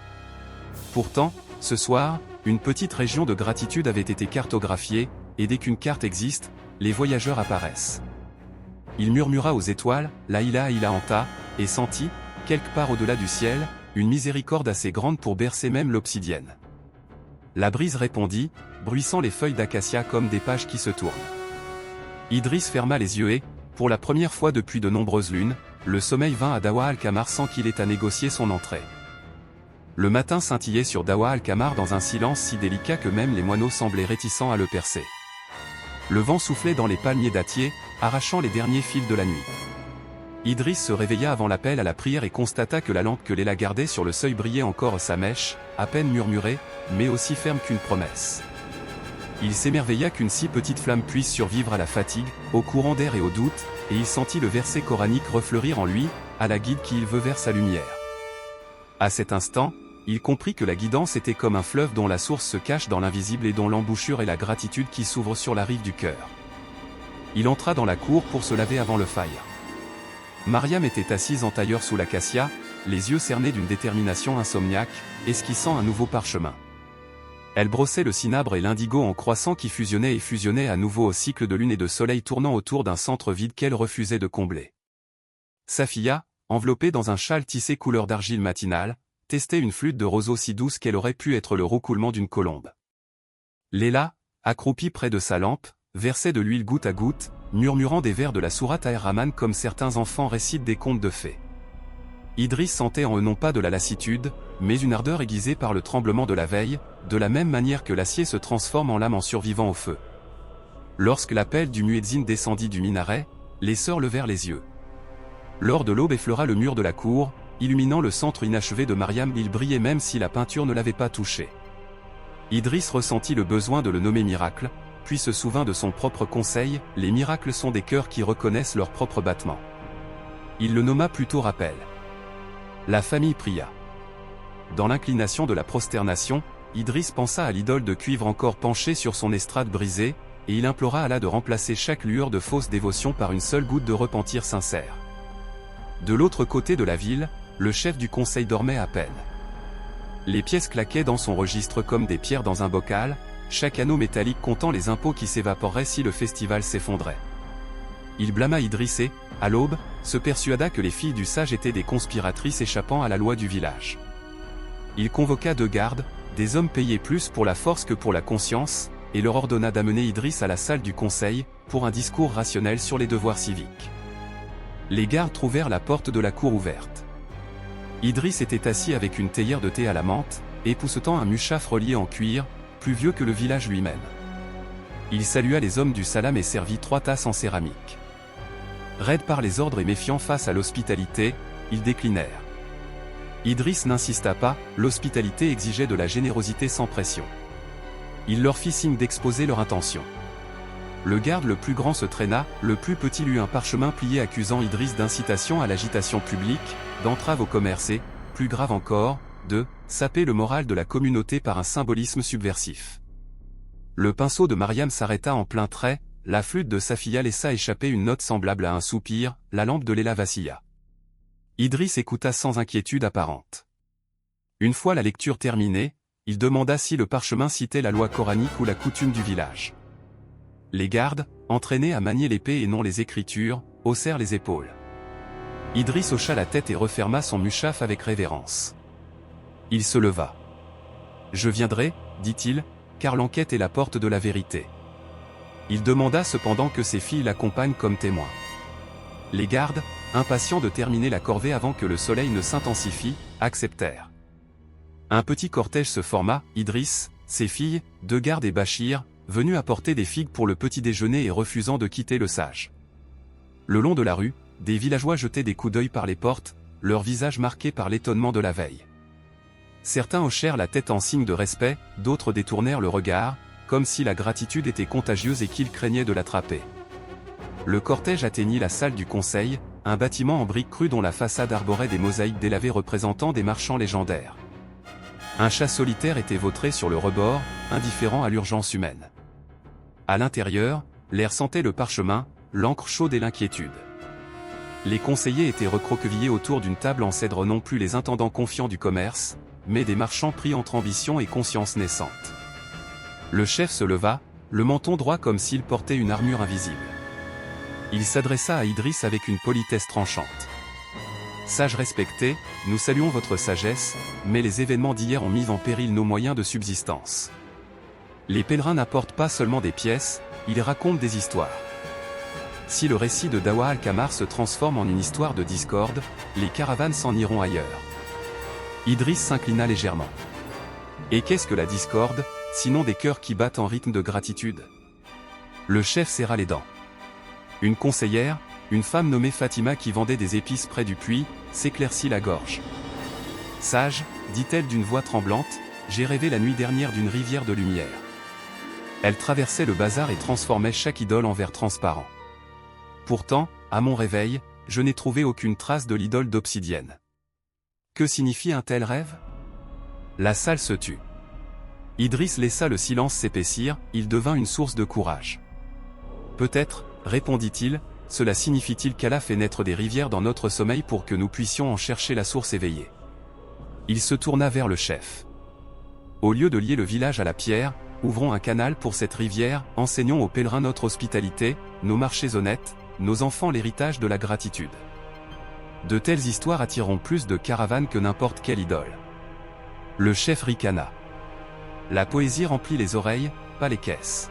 Pourtant, ce soir, une petite région de gratitude avait été cartographiée, et dès qu'une carte existe, les voyageurs apparaissent. Il murmura aux étoiles, la ila anta, et sentit, quelque part au-delà du ciel, une miséricorde assez grande pour bercer même l'obsidienne. La brise répondit, bruissant les feuilles d'acacia comme des pages qui se tournent. Idriss ferma les yeux et, pour la première fois depuis de nombreuses lunes, le sommeil vint à Dawa al-Qamar sans qu'il ait à négocier son entrée. Le matin scintillait sur Dawa al-Qamar dans un silence si délicat que même les moineaux semblaient réticents à le percer. Le vent soufflait dans les palmiers dattiers, arrachant les derniers fils de la nuit. Idriss se réveilla avant l'appel à la prière et constata que la lampe que Léla gardait sur le seuil brillait encore sa mèche, à peine murmurée, mais aussi ferme qu'une promesse. Il s'émerveilla qu'une si petite flamme puisse survivre à la fatigue, au courant d'air et au doute, et il sentit le verset coranique refleurir en lui, à la guide qui il veut vers sa lumière. À cet instant, il comprit que la guidance était comme un fleuve dont la source se cache dans l'invisible et dont l'embouchure est la gratitude qui s'ouvre sur la rive du cœur. Il entra dans la cour pour se laver avant le fajr. Mariam était assise en tailleur sous l'acacia, les yeux cernés d'une détermination insomniaque, esquissant un nouveau parchemin. Elle brossait le cinabre et l'indigo en croissant qui fusionnait et fusionnait à nouveau au cycle de lune et de soleil tournant autour d'un centre vide qu'elle refusait de combler. Safia, enveloppée dans un châle tissé couleur d'argile matinale, testait une flûte de roseau si douce qu'elle aurait pu être le roucoulement d'une colombe. Léla, accroupie près de sa lampe, versait de l'huile goutte à goutte, murmurant des vers de la sourate Ar-Rahman comme certains enfants récitent des contes de fées. Idriss sentait en eux non pas de la lassitude, mais une ardeur aiguisée par le tremblement de la veille, de la même manière que l'acier se transforme en lame en survivant au feu. Lorsque l'appel du muezzin descendit du minaret, les sœurs levèrent les yeux. L'or de l'aube effleura le mur de la cour, illuminant le centre inachevé de Mariam. Il brillait même si la peinture ne l'avait pas touché. Idriss ressentit le besoin de le nommer miracle, puis se souvint de son propre conseil, les miracles sont des cœurs qui reconnaissent leur propre battement. Il le nomma plutôt rappel. La famille pria. Dans l'inclination de la prosternation, Idriss pensa à l'idole de cuivre encore penchée sur son estrade brisée, et il implora Allah de remplacer chaque lueur de fausse dévotion par une seule goutte de repentir sincère. De l'autre côté de la ville, le chef du conseil dormait à peine. Les pièces claquaient dans son registre comme des pierres dans un bocal, chaque anneau métallique comptant les impôts qui s'évaporeraient si le festival s'effondrait. Il blâma Idriss et, à l'aube, se persuada que les filles du sage étaient des conspiratrices échappant à la loi du village. Il convoqua 2 gardes, des hommes payés plus pour la force que pour la conscience, et leur ordonna d'amener Idriss à la salle du conseil, pour un discours rationnel sur les devoirs civiques. Les gardes trouvèrent la porte de la cour ouverte. Idriss était assis avec une théière de thé à la menthe, époussetant un mushaf relié en cuir, plus vieux que le village lui-même. Il salua les hommes du salam et servit 3 tasses en céramique. Raides par les ordres et méfiants face à l'hospitalité, ils déclinèrent. Idriss n'insista pas, l'hospitalité exigeait de la générosité sans pression. Il leur fit signe d'exposer leur intention. Le garde le plus grand se traîna, le plus petit lut un parchemin plié accusant Idriss d'incitation à l'agitation publique, d'entrave au commerce et, plus grave encore, de saper le moral de la communauté par un symbolisme subversif. Le pinceau de Mariam s'arrêta en plein trait, la flûte de Safia laissa échapper une note semblable à un soupir, la lampe de Léla vacilla. Idriss écouta sans inquiétude apparente. Une fois la lecture terminée, il demanda si le parchemin citait la loi coranique ou la coutume du village. Les gardes, entraînés à manier l'épée et non les écritures, haussèrent les épaules. Idriss hocha la tête et referma son mushaf avec révérence. Il se leva. « Je viendrai, dit-il, car l'enquête est la porte de la vérité. » Il demanda cependant que ses filles l'accompagnent comme témoins. Les gardes, impatients de terminer la corvée avant que le soleil ne s'intensifie, acceptèrent. Un petit cortège se forma, Idriss, ses filles, 2 gardes et Bachir, venus apporter des figues pour le petit déjeuner et refusant de quitter le sage. Le long de la rue, des villageois jetaient des coups d'œil par les portes, leurs visages marqués par l'étonnement de la veille. Certains hochèrent la tête en signe de respect, d'autres détournèrent le regard, comme si la gratitude était contagieuse et qu'ils craignaient de l'attraper. Le cortège atteignit la salle du conseil, un bâtiment en briques crues dont la façade arborait des mosaïques délavées représentant des marchands légendaires. Un chat solitaire était vautré sur le rebord, indifférent à l'urgence humaine. À l'intérieur, l'air sentait le parchemin, l'encre chaude et l'inquiétude. Les conseillers étaient recroquevillés autour d'une table en cèdre, non plus les intendants confiants du commerce, mais des marchands pris entre ambition et conscience naissante. Le chef se leva, le menton droit comme s'il portait une armure invisible. Il s'adressa à Idriss avec une politesse tranchante. « Sage respecté, nous saluons votre sagesse, mais les événements d'hier ont mis en péril nos moyens de subsistance. Les pèlerins n'apportent pas seulement des pièces, ils racontent des histoires. Si le récit de Dawa al-Qamar se transforme en une histoire de discorde, les caravanes s'en iront ailleurs. » Idriss s'inclina légèrement. « Et qu'est-ce que la discorde, sinon des cœurs qui battent en rythme de gratitude ?» Le chef serra les dents. Une conseillère, une femme nommée Fatima qui vendait des épices près du puits, s'éclaircit la gorge. « Sage, dit-elle d'une voix tremblante, j'ai rêvé la nuit dernière d'une rivière de lumière. Elle traversait le bazar et transformait chaque idole en verre transparent. Pourtant, à mon réveil, je n'ai trouvé aucune trace de l'idole d'obsidienne. Que signifie un tel rêve ? » La salle se tut. Idriss laissa le silence s'épaissir, il devint une source de courage. « Peut-être, répondit-il, cela signifie-t-il qu'Allah fait naître des rivières dans notre sommeil pour que nous puissions en chercher la source éveillée. » Il se tourna vers le chef. « Au lieu de lier le village à la pierre, ouvrons un canal pour cette rivière, enseignons aux pèlerins notre hospitalité, nos marchés honnêtes, nos enfants l'héritage de la gratitude. De telles histoires attireront plus de caravanes que n'importe quelle idole. » Le chef ricana. La poésie remplit les oreilles, pas les caisses.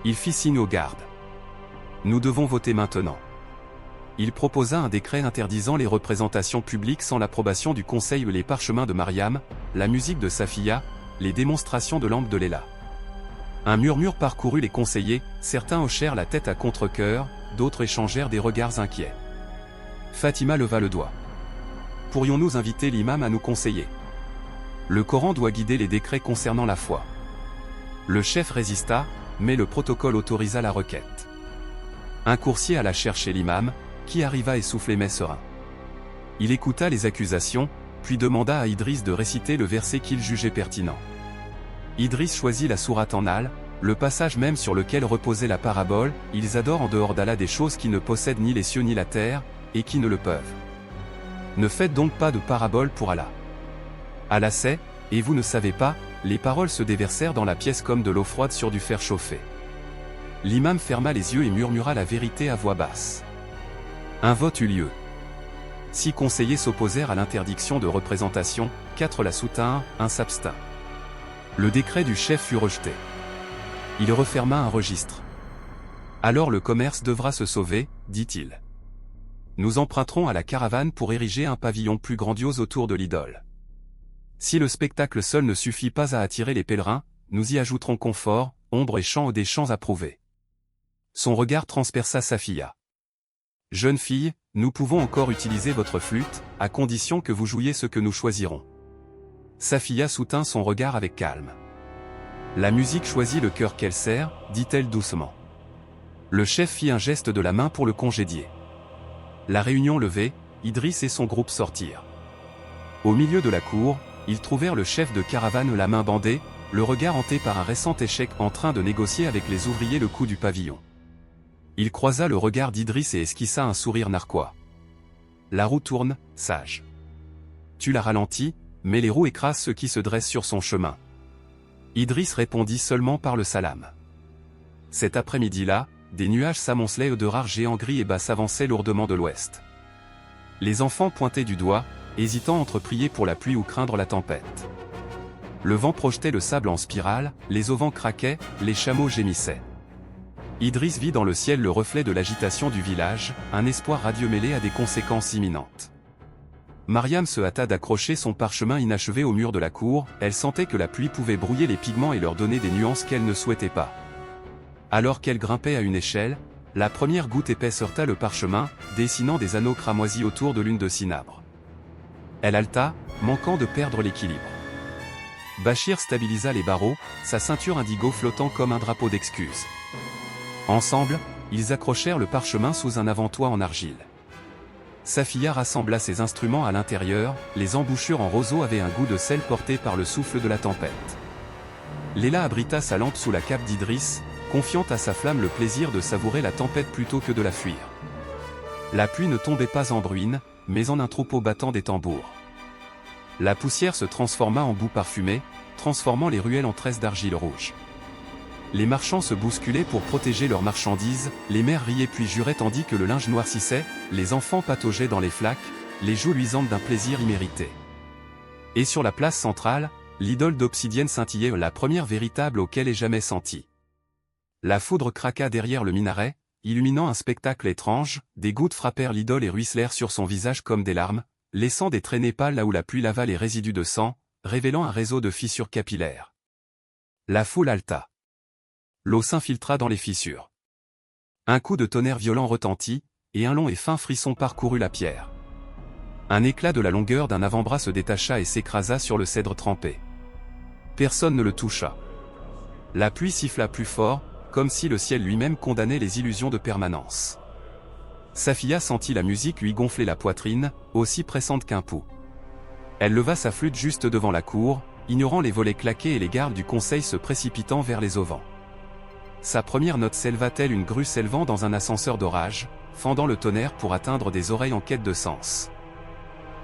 Il fit signe aux gardes. « Nous devons voter maintenant. » Il proposa un décret interdisant les représentations publiques sans l'approbation du conseil, les parchemins de Mariam, la musique de Safiya, les démonstrations de lampes de Léla. Un murmure parcourut les conseillers, certains hochèrent la tête à contre-cœur, d'autres échangèrent des regards inquiets. Fatima leva le doigt. « Pourrions-nous inviter l'imam à nous conseiller ? Le Coran doit guider les décrets concernant la foi. » Le chef résista, mais le protocole autorisa la requête. Un coursier alla chercher l'imam, qui arriva essoufflé mais serein. Il écouta les accusations, puis demanda à Idriss de réciter le verset qu'il jugeait pertinent. Idriss choisit la sourate An-Nahl, le passage même sur lequel reposait la parabole, « Ils adorent en dehors d'Allah des choses qui ne possèdent ni les cieux ni la terre, et qui ne le peuvent. Ne faites donc pas de parabole pour Allah. Allah sait, et vous ne savez pas. » Les paroles se déversèrent dans la pièce comme de l'eau froide sur du fer chauffé. L'imam ferma les yeux et murmura la vérité à voix basse. Un vote eut lieu. 6 conseillers s'opposèrent à l'interdiction de représentation, 4 la soutinrent, 1 s'abstint. Le décret du chef fut rejeté. Il referma un registre. « Alors le commerce devra se sauver, dit-il. Nous emprunterons à la caravane pour ériger un pavillon plus grandiose autour de l'idole. Si le spectacle seul ne suffit pas à attirer les pèlerins, nous y ajouterons confort, ombre et chant des chants approuvés. » Son regard transperça Safiya. « Jeune fille, nous pouvons encore utiliser votre flûte, à condition que vous jouiez ce que nous choisirons. » Safiya soutint son regard avec calme. « La musique choisit le cœur qu'elle sert, dit-elle doucement. » Le chef fit un geste de la main pour le congédier. La réunion levée, Idriss et son groupe sortirent. Au milieu de la cour, ils trouvèrent le chef de caravane la main bandée, le regard hanté par un récent échec en train de négocier avec les ouvriers le coût du pavillon. Il croisa le regard d'Idriss et esquissa un sourire narquois. « La roue tourne, sage. Tu la ralentis, mais les roues écrasent ceux qui se dressent sur son chemin. » Idriss répondit seulement par le salam. Cet après-midi-là, des nuages s'amoncelaient de rares géants gris et bas s'avançaient lourdement de l'ouest. Les enfants pointaient du doigt, hésitant entre prier pour la pluie ou craindre la tempête. Le vent projetait le sable en spirale, les auvents craquaient, les chameaux gémissaient. Idriss vit dans le ciel le reflet de l'agitation du village, un espoir radieux mêlé à des conséquences imminentes. Mariam se hâta d'accrocher son parchemin inachevé au mur de la cour, elle sentait que la pluie pouvait brouiller les pigments et leur donner des nuances qu'elle ne souhaitait pas. Alors qu'elle grimpait à une échelle, la première goutte épaisse heurta le parchemin, dessinant des anneaux cramoisis autour de l'une de cinabre. Elle haleta, manquant de perdre l'équilibre. Bachir stabilisa les barreaux, sa ceinture indigo flottant comme un drapeau d'excuse. Ensemble, ils accrochèrent le parchemin sous un avant-toit en argile. Safiya rassembla ses instruments à l'intérieur, les embouchures en roseau avaient un goût de sel porté par le souffle de la tempête. Léla abrita sa lampe sous la cape d'Idriss, confiant à sa flamme le plaisir de savourer la tempête plutôt que de la fuir. La pluie ne tombait pas en bruine, mais en un troupeau battant des tambours. La poussière se transforma en boue parfumée, transformant les ruelles en tresses d'argile rouge. Les marchands se bousculaient pour protéger leurs marchandises, les mères riaient puis juraient tandis que le linge noircissait, les enfants pataugeaient dans les flaques, les joues luisantes d'un plaisir immérité. Et sur la place centrale, l'idole d'obsidienne scintillait, la première véritable auquel ait jamais senti. La foudre craqua derrière le minaret, illuminant un spectacle étrange, des gouttes frappèrent l'idole et ruisselèrent sur son visage comme des larmes, laissant des traînées pâles là où la pluie lava les résidus de sang, révélant un réseau de fissures capillaires. La foule haleta. L'eau s'infiltra dans les fissures. Un coup de tonnerre violent retentit, et un long et fin frisson parcourut la pierre. Un éclat de la longueur d'un avant-bras se détacha et s'écrasa sur le cèdre trempé. Personne ne le toucha. La pluie siffla plus fort, comme si le ciel lui-même condamnait les illusions de permanence. Saphia sentit la musique lui gonfler la poitrine, aussi pressante qu'un pouls. Elle leva sa flûte juste devant la cour, ignorant les volets claqués et les gardes du conseil se précipitant vers les auvents. Sa première note s'éleva telle une grue s'élevant dans un ascenseur d'orage, fendant le tonnerre pour atteindre des oreilles en quête de sens.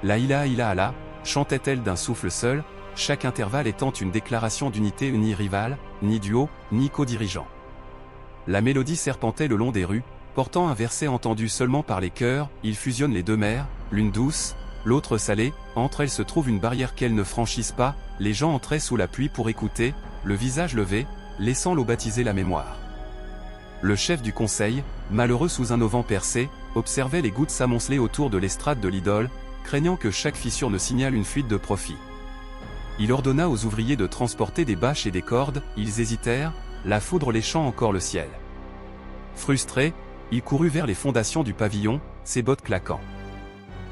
La ilaha ilaha chantait-elle d'un souffle seul, chaque intervalle étant une déclaration d'unité, ni rival, ni duo, ni co-dirigeant. La mélodie serpentait le long des rues, portant un verset entendu seulement par les chœurs, il fusionne les deux mers, l'une douce, l'autre salée, entre elles se trouve une barrière qu'elles ne franchissent pas, les gens entraient sous la pluie pour écouter, le visage levé, laissant l'eau baptiser la mémoire. Le chef du conseil, malheureux sous un auvent percé, observait les gouttes s'amonceler autour de l'estrade de l'idole, craignant que chaque fissure ne signale une fuite de profit. Il ordonna aux ouvriers de transporter des bâches et des cordes, ils hésitèrent, la foudre léchant encore le ciel. Frustré, il courut vers les fondations du pavillon, ses bottes claquant.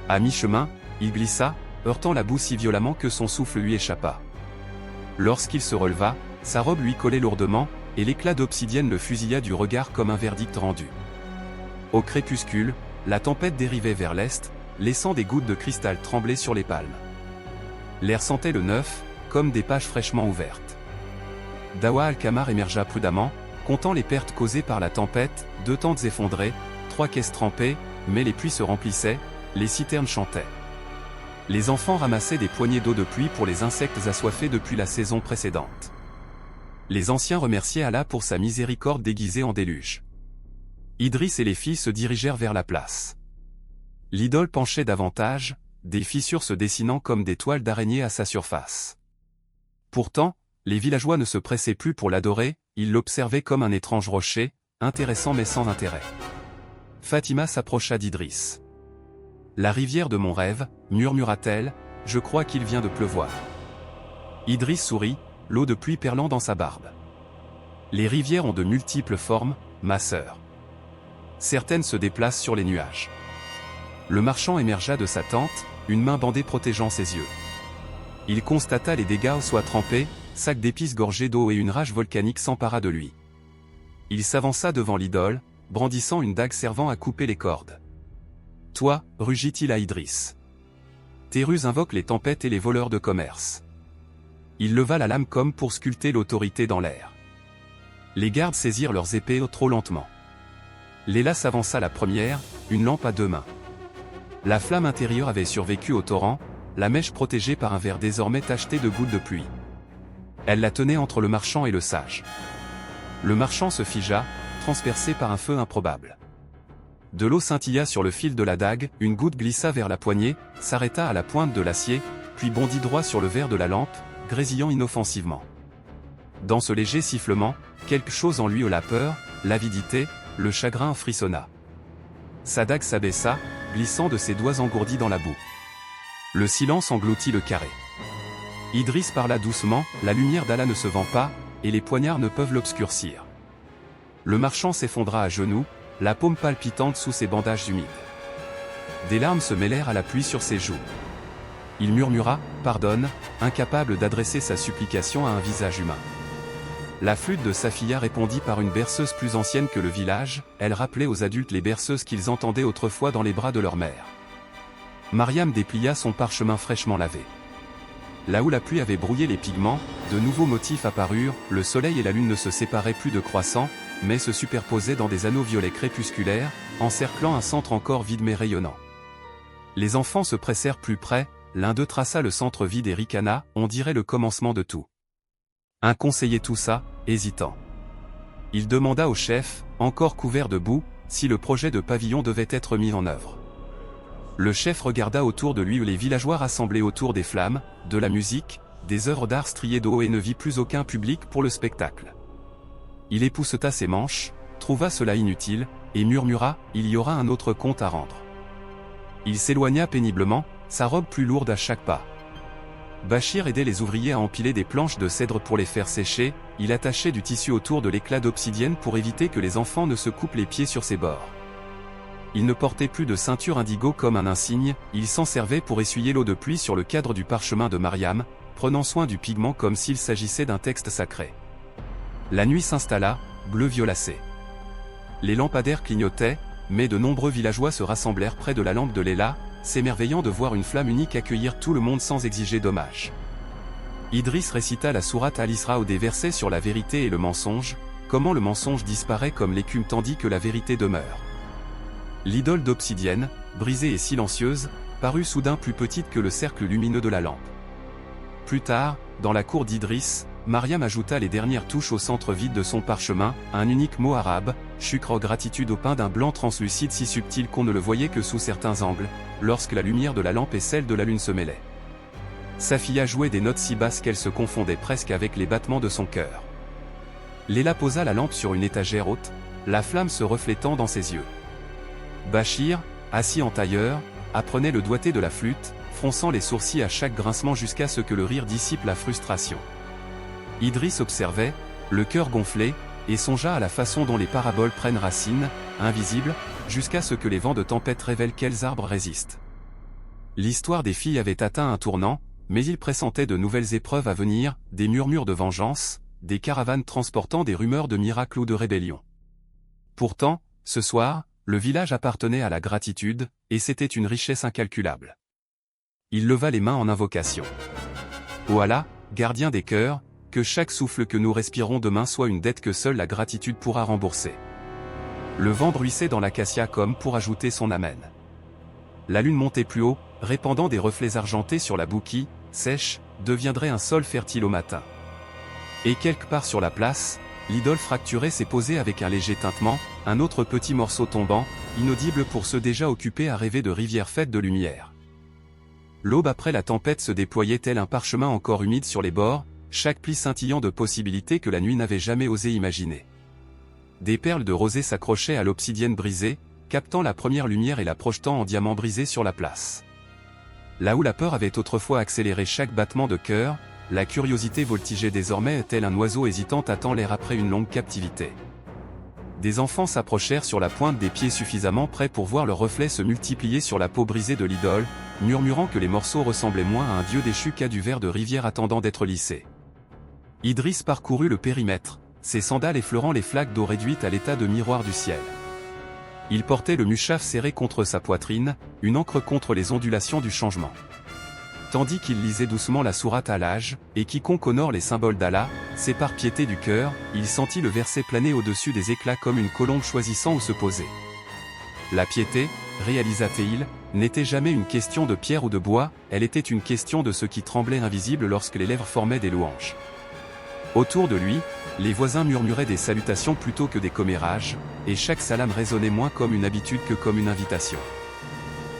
À mi-chemin, il glissa, heurtant la boue si violemment que son souffle lui échappa. Lorsqu'il se releva, sa robe lui collait lourdement, et l'éclat d'obsidienne le fusilla du regard comme un verdict rendu. Au crépuscule, la tempête dérivait vers l'est, laissant des gouttes de cristal trembler sur les palmes. L'air sentait le neuf, comme des pages fraîchement ouvertes. Dawa al-Kamar émergea prudemment, comptant les pertes causées par la tempête, 2 tentes effondrées, 3 caisses trempées, mais les puits se remplissaient, les citernes chantaient. Les enfants ramassaient des poignées d'eau de pluie pour les insectes assoiffés depuis la saison précédente. Les anciens remerciaient Allah pour sa miséricorde déguisée en déluge. Idriss et les filles se dirigèrent vers la place. L'idole penchait davantage, des fissures se dessinant comme des toiles d'araignée à sa surface. Pourtant, les villageois ne se pressaient plus pour l'adorer, ils l'observaient comme un étrange rocher, intéressant mais sans intérêt. Fatima s'approcha d'Idriss. « La rivière de mon rêve, murmura-t-elle, je crois qu'il vient de pleuvoir. » Idriss sourit, l'eau de pluie perlant dans sa barbe. « Les rivières ont de multiples formes, ma sœur. Certaines se déplacent sur les nuages. » Le marchand émergea de sa tente, une main bandée protégeant ses yeux. Il constata les dégâts aux soies trempées, sacs d'épices gorgés d'eau et une rage volcanique s'empara de lui. Il s'avança devant l'idole, brandissant une dague servant à couper les cordes. « Toi, rugit-il à Idriss. Tes ruses invoquent les tempêtes et les voleurs de commerce. » Il leva la lame comme pour sculpter l'autorité dans l'air. Les gardes saisirent leurs épées trop lentement. Léla s'avança la première, une lampe à 2 mains. La flamme intérieure avait survécu au torrent, la mèche protégée par un verre désormais tacheté de gouttes de pluie. Elle la tenait entre le marchand et le sage. Le marchand se figea, transpercé par un feu improbable. De l'eau scintilla sur le fil de la dague, une goutte glissa vers la poignée, s'arrêta à la pointe de l'acier, puis bondit droit sur le verre de la lampe, grésillant inoffensivement. Dans ce léger sifflement, quelque chose en lui eut la peur, l'avidité, le chagrin frissonna. Sa dague s'abaissa, glissant de ses doigts engourdis dans la boue. Le silence engloutit le carré. Idriss parla doucement, la lumière d'Allah ne se vend pas, et les poignards ne peuvent l'obscurcir. Le marchand s'effondra à genoux, la paume palpitante sous ses bandages humides. Des larmes se mêlèrent à la pluie sur ses joues. Il murmura, « Pardonne », incapable d'adresser sa supplication à un visage humain. La flûte de Saphia répondit par une berceuse plus ancienne que le village, elle rappelait aux adultes les berceuses qu'ils entendaient autrefois dans les bras de leur mère. Mariam déplia son parchemin fraîchement lavé. là où la pluie avait brouillé les pigments, de nouveaux motifs apparurent, le soleil et la lune ne se séparaient plus de croissant, mais se superposaient dans des anneaux violets crépusculaires, encerclant un centre encore vide mais rayonnant. Les enfants se pressèrent plus près, l'un d'eux traça le centre vide et ricana, on dirait le commencement de tout. Un conseiller toussa, hésitant. Il demanda au chef, encore couvert de boue, si le projet de pavillon devait être mis en œuvre. Le chef regarda autour de lui les villageois rassemblés autour des flammes, de la musique, des œuvres d'art striées d'eau et ne vit plus aucun public pour le spectacle. Il épousseta ses manches, trouva cela inutile, et murmura, il y aura un autre compte à rendre. Il s'éloigna péniblement, sa robe plus lourde à chaque pas. Bachir aidait les ouvriers à empiler des planches de cèdre pour les faire sécher, il attachait du tissu autour de l'éclat d'obsidienne pour éviter que les enfants ne se coupent les pieds sur ses bords. Il ne portait plus de ceinture indigo comme un insigne, il s'en servait pour essuyer l'eau de pluie sur le cadre du parchemin de Mariam, prenant soin du pigment comme s'il s'agissait d'un texte sacré. La nuit s'installa, bleu-violacé. Les lampadaires clignotaient, mais de nombreux villageois se rassemblèrent près de la lampe de Léla, s'émerveillant de voir une flamme unique accueillir tout le monde sans exiger d'hommage. Idriss récita la sourate Al-Isra des versets sur la vérité et le mensonge, comment le mensonge disparaît comme l'écume tandis que la vérité demeure. L'idole d'obsidienne, brisée et silencieuse, parut soudain plus petite que le cercle lumineux de la lampe. Plus tard, dans la cour d'Idriss, Mariam ajouta les dernières touches au centre vide de son parchemin, un unique mot arabe, shukr, gratitude, au peint d'un blanc translucide si subtil qu'on ne le voyait que sous certains angles, lorsque la lumière de la lampe et celle de la lune se mêlaient. Safiya jouait des notes si basses qu'elles se confondaient presque avec les battements de son cœur. Léla posa la lampe sur une étagère haute, la flamme se reflétant dans ses yeux. Bachir, assis en tailleur, apprenait le doigté de la flûte, fronçant les sourcils à chaque grincement jusqu'à ce que le rire dissipe la frustration. Idriss observait, le cœur gonflé, et songea à la façon dont les paraboles prennent racine, invisibles, jusqu'à ce que les vents de tempête révèlent quels arbres résistent. L'histoire des filles avait atteint un tournant, mais il pressentait de nouvelles épreuves à venir, des murmures de vengeance, des caravanes transportant des rumeurs de miracles ou de rébellion. Pourtant, ce soir, le village appartenait à la gratitude, et c'était une richesse incalculable. Il leva les mains en invocation. Ô Allah, gardien des cœurs, que chaque souffle que nous respirons demain soit une dette que seule la gratitude pourra rembourser. Le vent bruissait dans l'acacia comme pour ajouter son amen. La lune montait plus haut, répandant des reflets argentés sur la boue qui, sèche, deviendrait un sol fertile au matin. Et quelque part sur la place, l'idole fracturée s'est posée avec un léger tintement, un autre petit morceau tombant, inaudible pour ceux déjà occupés à rêver de rivières faites de lumière. L'aube après la tempête se déployait tel un parchemin encore humide sur les bords, chaque pli scintillant de possibilités que la nuit n'avait jamais osé imaginer. Des perles de rosée s'accrochaient à l'obsidienne brisée, captant la première lumière et la projetant en diamant brisé sur la place. Là où la peur avait autrefois accéléré chaque battement de cœur, la curiosité voltigeait désormais tel un oiseau hésitant attend l'air après une longue captivité. Des enfants s'approchèrent sur la pointe des pieds suffisamment près pour voir leur reflet se multiplier sur la peau brisée de l'idole, murmurant que les morceaux ressemblaient moins à un dieu déchu qu'à du verre de rivière attendant d'être lissé. Idriss parcourut le périmètre, ses sandales effleurant les flaques d'eau réduites à l'état de miroir du ciel. Il portait le mushaf serré contre sa poitrine, une encre contre les ondulations du changement. Tandis qu'il lisait doucement la sourate Al-Hajj, et quiconque honore les symboles d'Allah, s'éparpillait du cœur, il sentit le verset planer au-dessus des éclats comme une colombe choisissant où se poser. La piété, réalisa-t-il, n'était jamais une question de pierre ou de bois, elle était une question de ce qui tremblait invisible lorsque les lèvres formaient des louanges. Autour de lui, les voisins murmuraient des salutations plutôt que des commérages, et chaque salam résonnait moins comme une habitude que comme une invitation.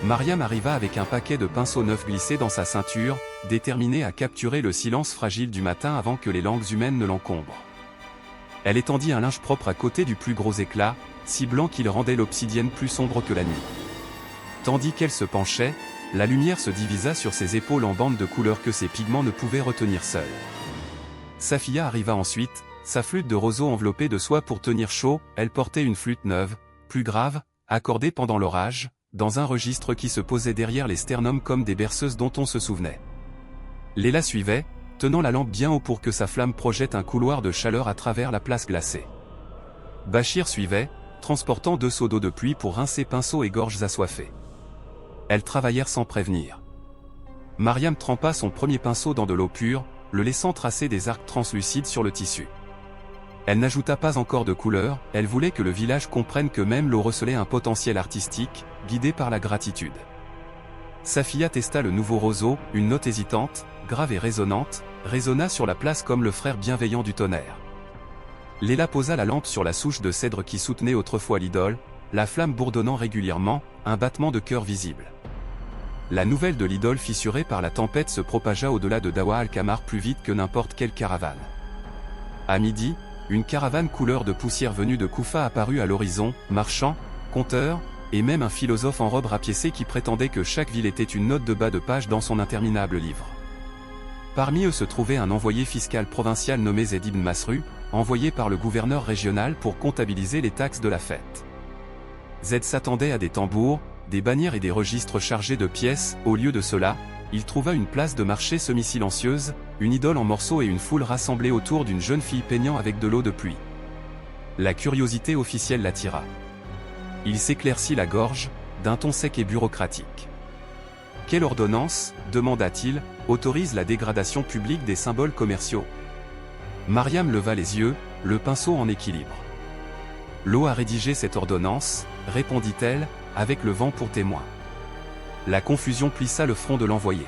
Mariam arriva avec un paquet de pinceaux neufs glissés dans sa ceinture, déterminée à capturer le silence fragile du matin avant que les langues humaines ne l'encombrent. Elle étendit un linge propre à côté du plus gros éclat, si blanc qu'il rendait l'obsidienne plus sombre que la nuit. Tandis qu'elle se penchait, la lumière se divisa sur ses épaules en bandes de couleurs que ses pigments ne pouvaient retenir seuls. Safiya arriva ensuite, sa flûte de roseau enveloppée de soie pour tenir chaud, elle portait une flûte neuve, plus grave, accordée pendant l'orage, dans un registre qui se posait derrière les sternums comme des berceuses dont on se souvenait. Léla suivait, tenant la lampe bien haut pour que sa flamme projette un couloir de chaleur à travers la place glacée. Bachir suivait, transportant 2 seaux d'eau de pluie pour rincer pinceaux et gorges assoiffées. Elles travaillèrent sans prévenir. Mariam trempa son premier pinceau dans de l'eau pure, le laissant tracer des arcs translucides sur le tissu. Elle n'ajouta pas encore de couleur, elle voulait que le village comprenne que même l'eau recelait un potentiel artistique, guidé par la gratitude. Safia testa le nouveau roseau, une note hésitante, grave et résonnante, résonna sur la place comme le frère bienveillant du tonnerre. Léla posa la lampe sur la souche de cèdre qui soutenait autrefois l'idole, la flamme bourdonnant régulièrement, un battement de cœur visible. La nouvelle de l'idole fissurée par la tempête se propagea au-delà de Dawa al-Qamar plus vite que n'importe quelle caravane. À midi, une caravane couleur de poussière venue de Koufa apparut à l'horizon, marchand, conteur, et même un philosophe en robe rapiécée qui prétendait que chaque ville était une note de bas de page dans son interminable livre. Parmi eux se trouvait un envoyé fiscal provincial nommé Zaid ibn Masru, envoyé par le gouverneur régional pour comptabiliser les taxes de la fête. Zaid s'attendait à des tambours, des bannières et des registres chargés de pièces. Au lieu de cela, il trouva une place de marché semi-silencieuse, une idole en morceaux et une foule rassemblée autour d'une jeune fille peignant avec de l'eau de pluie. La curiosité officielle l'attira. Il s'éclaircit la gorge, d'un ton sec et bureaucratique. « Quelle ordonnance, demanda-t-il, autorise la dégradation publique des symboles commerciaux ?» Mariam leva les yeux, le pinceau en équilibre. « L'eau a rédigé cette ordonnance, répondit-elle, avec le vent pour témoin. » La confusion plissa le front de l'envoyé.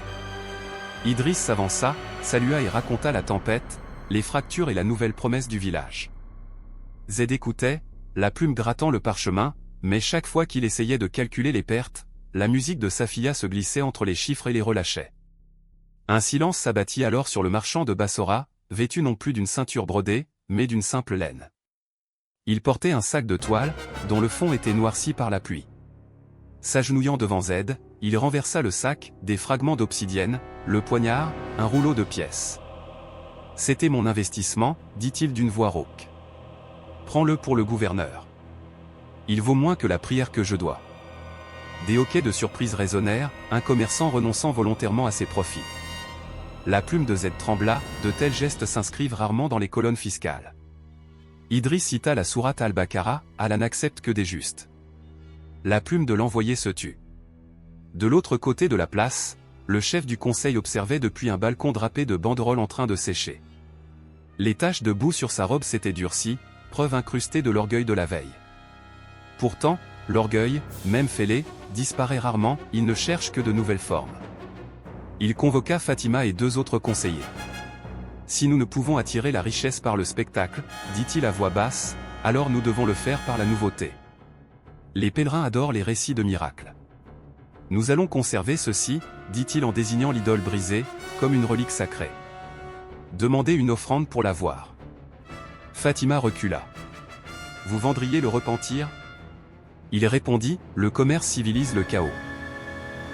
Idriss s'avança, salua et raconta la tempête, les fractures et la nouvelle promesse du village. Zaid écoutait, la plume grattant le parchemin, mais chaque fois qu'il essayait de calculer les pertes, la musique de Safia se glissait entre les chiffres et les relâchait. Un silence s'abattit alors sur le marchand de Bassora, vêtu non plus d'une ceinture brodée, mais d'une simple laine. Il portait un sac de toile, dont le fond était noirci par la pluie. S'agenouillant devant Zaid, il renversa le sac, des fragments d'obsidienne, le poignard, un rouleau de pièces. « C'était mon investissement, dit-il d'une voix rauque. Prends-le pour le gouverneur. Il vaut moins que la prière que je dois. » Des hoquets de surprise résonnèrent, un commerçant renonçant volontairement à ses profits. La plume de Zaid trembla, de tels gestes s'inscrivent rarement dans les colonnes fiscales. Idriss cita la sourate al-Baqara, Allah n'accepte que des justes. La plume de l'envoyé se tut. De l'autre côté de la place, le chef du conseil observait depuis un balcon drapé de banderoles en train de sécher. Les taches de boue sur sa robe s'étaient durcies, preuve incrustée de l'orgueil de la veille. Pourtant, l'orgueil, même fêlé, disparaît rarement, il ne cherche que de nouvelles formes. Il convoqua Fatima et 2 autres conseillers. « Si nous ne pouvons attirer la richesse par le spectacle, dit-il à voix basse, alors nous devons le faire par la nouveauté. Les pèlerins adorent les récits de miracles. Nous allons conserver ceci, dit-il en désignant l'idole brisée, comme une relique sacrée. Demandez une offrande pour la voir. » Fatima recula. « Vous vendriez le repentir ?» Il répondit, « Le commerce civilise le chaos. »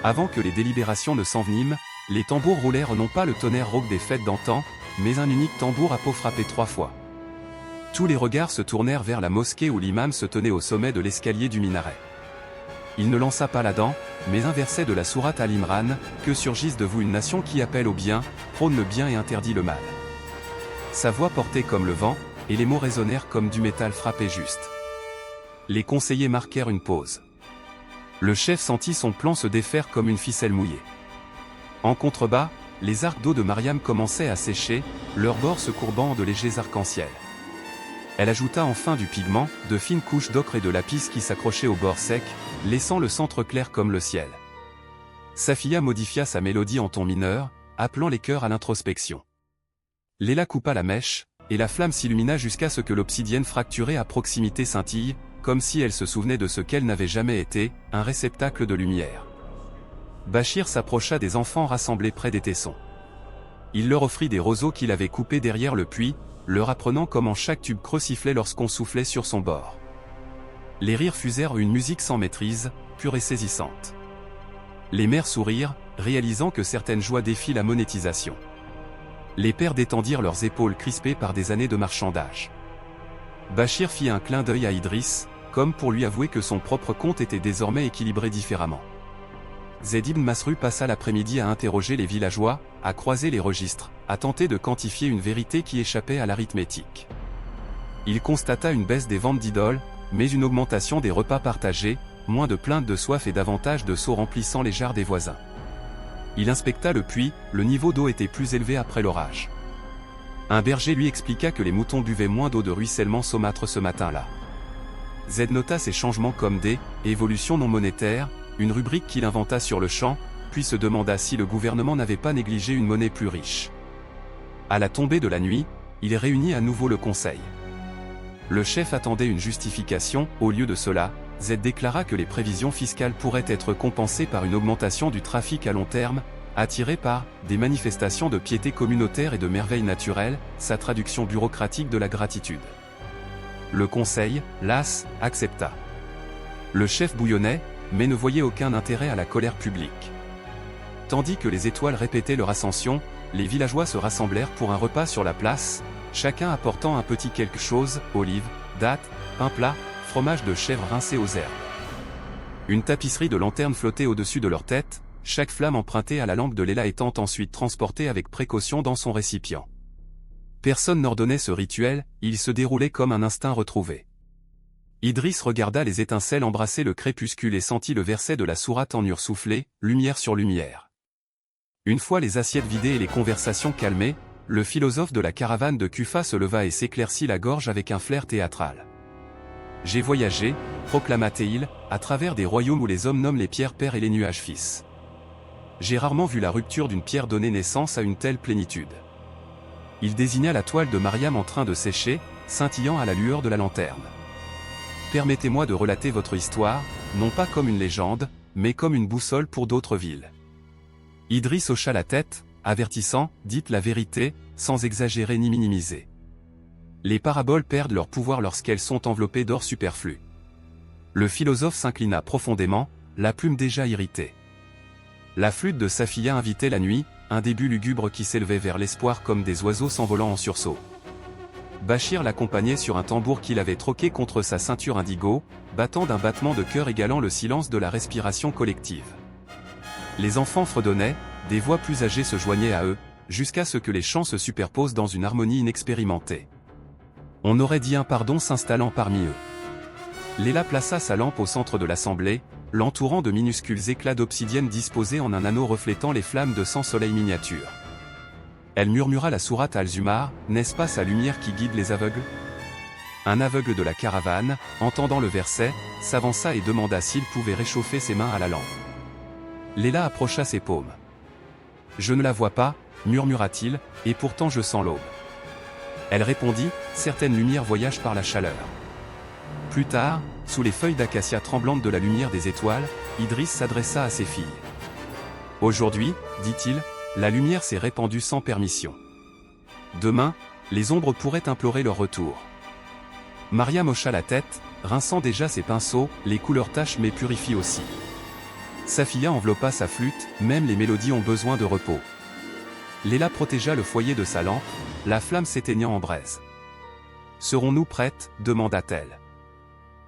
Avant que les délibérations ne s'enveniment, les tambours roulèrent non pas le tonnerre rauque des fêtes d'antan, mais un unique tambour à peau frappé 3 fois. Tous les regards se tournèrent vers la mosquée où l'imam se tenait au sommet de l'escalier du minaret. Il ne lança pas la dent, mais un verset de la sourate Al-Imran, « Que surgisse de vous une nation qui appelle au bien, prône le bien et interdit le mal. » Sa voix portait comme le vent, et les mots résonnèrent comme du métal frappé juste. Les conseillers marquèrent une pause. Le chef sentit son plan se défaire comme une ficelle mouillée. En contrebas, les arcs d'eau de Mariam commençaient à sécher, leurs bords se courbant en de légers arcs-en-ciel. Elle ajouta enfin du pigment, de fines couches d'ocre et de lapis qui s'accrochaient aux bords secs, laissant le centre clair comme le ciel. Safia modifia sa mélodie en ton mineur, appelant les cœurs à l'introspection. Léla coupa la mèche, et la flamme s'illumina jusqu'à ce que l'obsidienne fracturée à proximité scintille, comme si elle se souvenait de ce qu'elle n'avait jamais été, un réceptacle de lumière. Bachir s'approcha des enfants rassemblés près des tessons. Il leur offrit des roseaux qu'il avait coupés derrière le puits, leur apprenant comment chaque tube creux sifflait lorsqu'on soufflait sur son bord. Les rires fusèrent une musique sans maîtrise, pure et saisissante. Les mères sourirent, réalisant que certaines joies défient la monétisation. Les pères détendirent leurs épaules crispées par des années de marchandage. Bachir fit un clin d'œil à Idriss, comme pour lui avouer que son propre compte était désormais équilibré différemment. Zaid ibn Masru passa l'après-midi à interroger les villageois, à croiser les registres, à tenter de quantifier une vérité qui échappait à l'arithmétique. Il constata une baisse des ventes d'idoles, mais une augmentation des repas partagés, moins de plaintes de soif et davantage de seaux remplissant les jarres des voisins. Il inspecta le puits, le niveau d'eau était plus élevé après l'orage. Un berger lui expliqua que les moutons buvaient moins d'eau de ruissellement saumâtre ce matin-là. Z nota ces changements comme des « évolutions non monétaires », une rubrique qu'il inventa sur le champ, puis se demanda si le gouvernement n'avait pas négligé une monnaie plus riche. À la tombée de la nuit, il réunit à nouveau le conseil. Le chef attendait une justification, au lieu de cela, Z déclara que les prévisions fiscales pourraient être compensées par une augmentation du trafic à long terme, attiré par des manifestations de piété communautaire et de merveilles naturelles, sa traduction bureaucratique de la gratitude. Le conseil, las, accepta. Le chef bouillonnait, mais ne voyait aucun intérêt à la colère publique. Tandis que les étoiles répétaient leur ascension, les villageois se rassemblèrent pour un repas sur la place, chacun apportant un petit quelque chose, olives, dattes, pain plat, fromage de chèvre rincé aux herbes. Une tapisserie de lanternes flottait au-dessus de leur tête, chaque flamme empruntée à la lampe de Léla étant ensuite transportée avec précaution dans son récipient. Personne n'ordonnait ce rituel, il se déroulait comme un instinct retrouvé. Idriss regarda les étincelles embrasser le crépuscule et sentit le verset de la sourate en ursoufflé, lumière sur lumière. Une fois les assiettes vidées et les conversations calmées, le philosophe de la caravane de Kufa se leva et s'éclaircit la gorge avec un flair théâtral. « J'ai voyagé, proclama-t-il, à travers des royaumes où les hommes nomment les pierres pères et les nuages fils. J'ai rarement vu la rupture d'une pierre donner naissance à une telle plénitude. » Il désigna la toile de Mariam en train de sécher, scintillant à la lueur de la lanterne. « Permettez-moi de relater votre histoire, non pas comme une légende, mais comme une boussole pour d'autres villes. » Idriss hocha la tête, avertissant, « Dites la vérité, sans exagérer ni minimiser. Les paraboles perdent leur pouvoir lorsqu'elles sont enveloppées d'or superflu. » Le philosophe s'inclina profondément, la plume déjà irritée. La flûte de Safiya invitait la nuit, un début lugubre qui s'élevait vers l'espoir comme des oiseaux s'envolant en sursaut. Bachir l'accompagnait sur un tambour qu'il avait troqué contre sa ceinture indigo, battant d'un battement de cœur égalant le silence de la respiration collective. Les enfants fredonnaient, des voix plus âgées se joignaient à eux, jusqu'à ce que les chants se superposent dans une harmonie inexpérimentée. On aurait dit un pardon s'installant parmi eux. Léla plaça sa lampe au centre de l'assemblée, l'entourant de minuscules éclats d'obsidienne disposés en un anneau reflétant les flammes de 100 soleils miniatures. Elle murmura la sourate Al-Zumar, « N'est-ce pas sa lumière qui guide les aveugles ?» Un aveugle de la caravane, entendant le verset, s'avança et demanda s'il pouvait réchauffer ses mains à la lampe. Léla approcha ses paumes. « Je ne la vois pas, » murmura-t-il, « et pourtant je sens l'aube. » Elle répondit, « Certaines lumières voyagent par la chaleur. » Plus tard, sous les feuilles d'acacia tremblantes de la lumière des étoiles, Idriss s'adressa à ses filles. « Aujourd'hui, dit-il, la lumière s'est répandue sans permission. Demain, les ombres pourraient implorer leur retour. » Mariam hocha la tête, rinçant déjà ses pinceaux, les couleurs tâchent mais purifient aussi. Safiya enveloppa sa flûte, même les mélodies ont besoin de repos. Léla protégea le foyer de sa lampe, la flamme s'éteignant en braise. « Serons-nous prêtes ?» demanda-t-elle.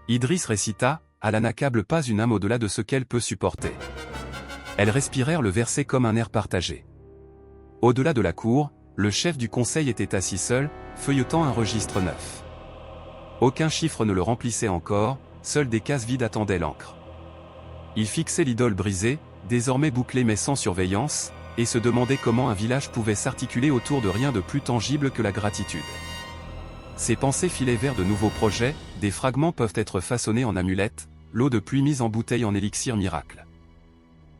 Idriss récita, « Elle n'accable pas une âme au-delà de ce qu'elle peut supporter. » Elles respirèrent le verset comme un air partagé. Au-delà de la cour, le chef du conseil était assis seul, feuilletant un registre neuf. Aucun chiffre ne le remplissait encore, seules des cases vides attendaient l'encre. Il fixait l'idole brisée, désormais bouclée mais sans surveillance, et se demandait comment un village pouvait s'articuler autour de rien de plus tangible que la gratitude. Ses pensées filaient vers de nouveaux projets, des fragments peuvent être façonnés en amulettes, l'eau de pluie mise en bouteille en élixir miracle.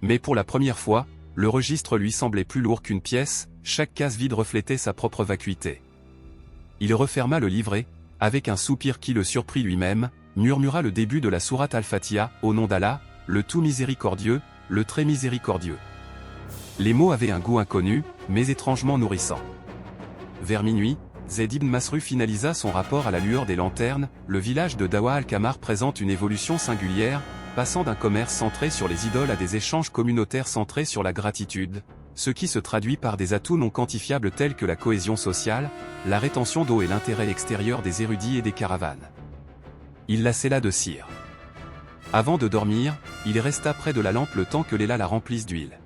Mais pour la première fois, le registre lui semblait plus lourd qu'une pièce, chaque case vide reflétait sa propre vacuité. Il referma le livret, avec un soupir qui le surprit lui-même, murmura le début de la sourate Al-Fatiha, au nom d'Allah, le tout miséricordieux, le très miséricordieux. Les mots avaient un goût inconnu, mais étrangement nourrissant. Vers minuit, Zaid ibn Masru finalisa son rapport à la lueur des lanternes. Le village de Dawa al-Kamar présente une évolution singulière, passant d'un commerce centré sur les idoles à des échanges communautaires centrés sur la gratitude, ce qui se traduit par des atouts non quantifiables tels que la cohésion sociale, la rétention d'eau et l'intérêt extérieur des érudits et des caravanes. Il la scella de cire. Avant de dormir, il resta près de la lampe le temps que Léla la remplisse d'huile.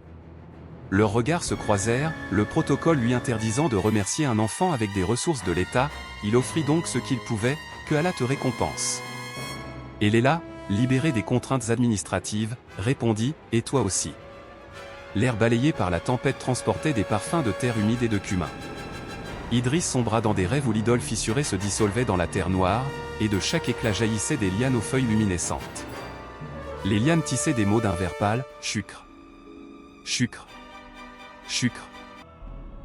Leurs regards se croisèrent, le protocole lui interdisant de remercier un enfant avec des ressources de l'État, il offrit donc ce qu'il pouvait, que Allah te récompense. Et Léla, libérée des contraintes administratives, répondit, « Et toi aussi. » l'air balayé par la tempête transportait des parfums de terre humide et de cumin. Idriss sombra dans des rêves où l'idole fissurée se dissolvait dans la terre noire, et de chaque éclat jaillissaient des lianes aux feuilles luminescentes. Les lianes tissaient des mots d'un vert pâle, chucre. Chucre. Chucre.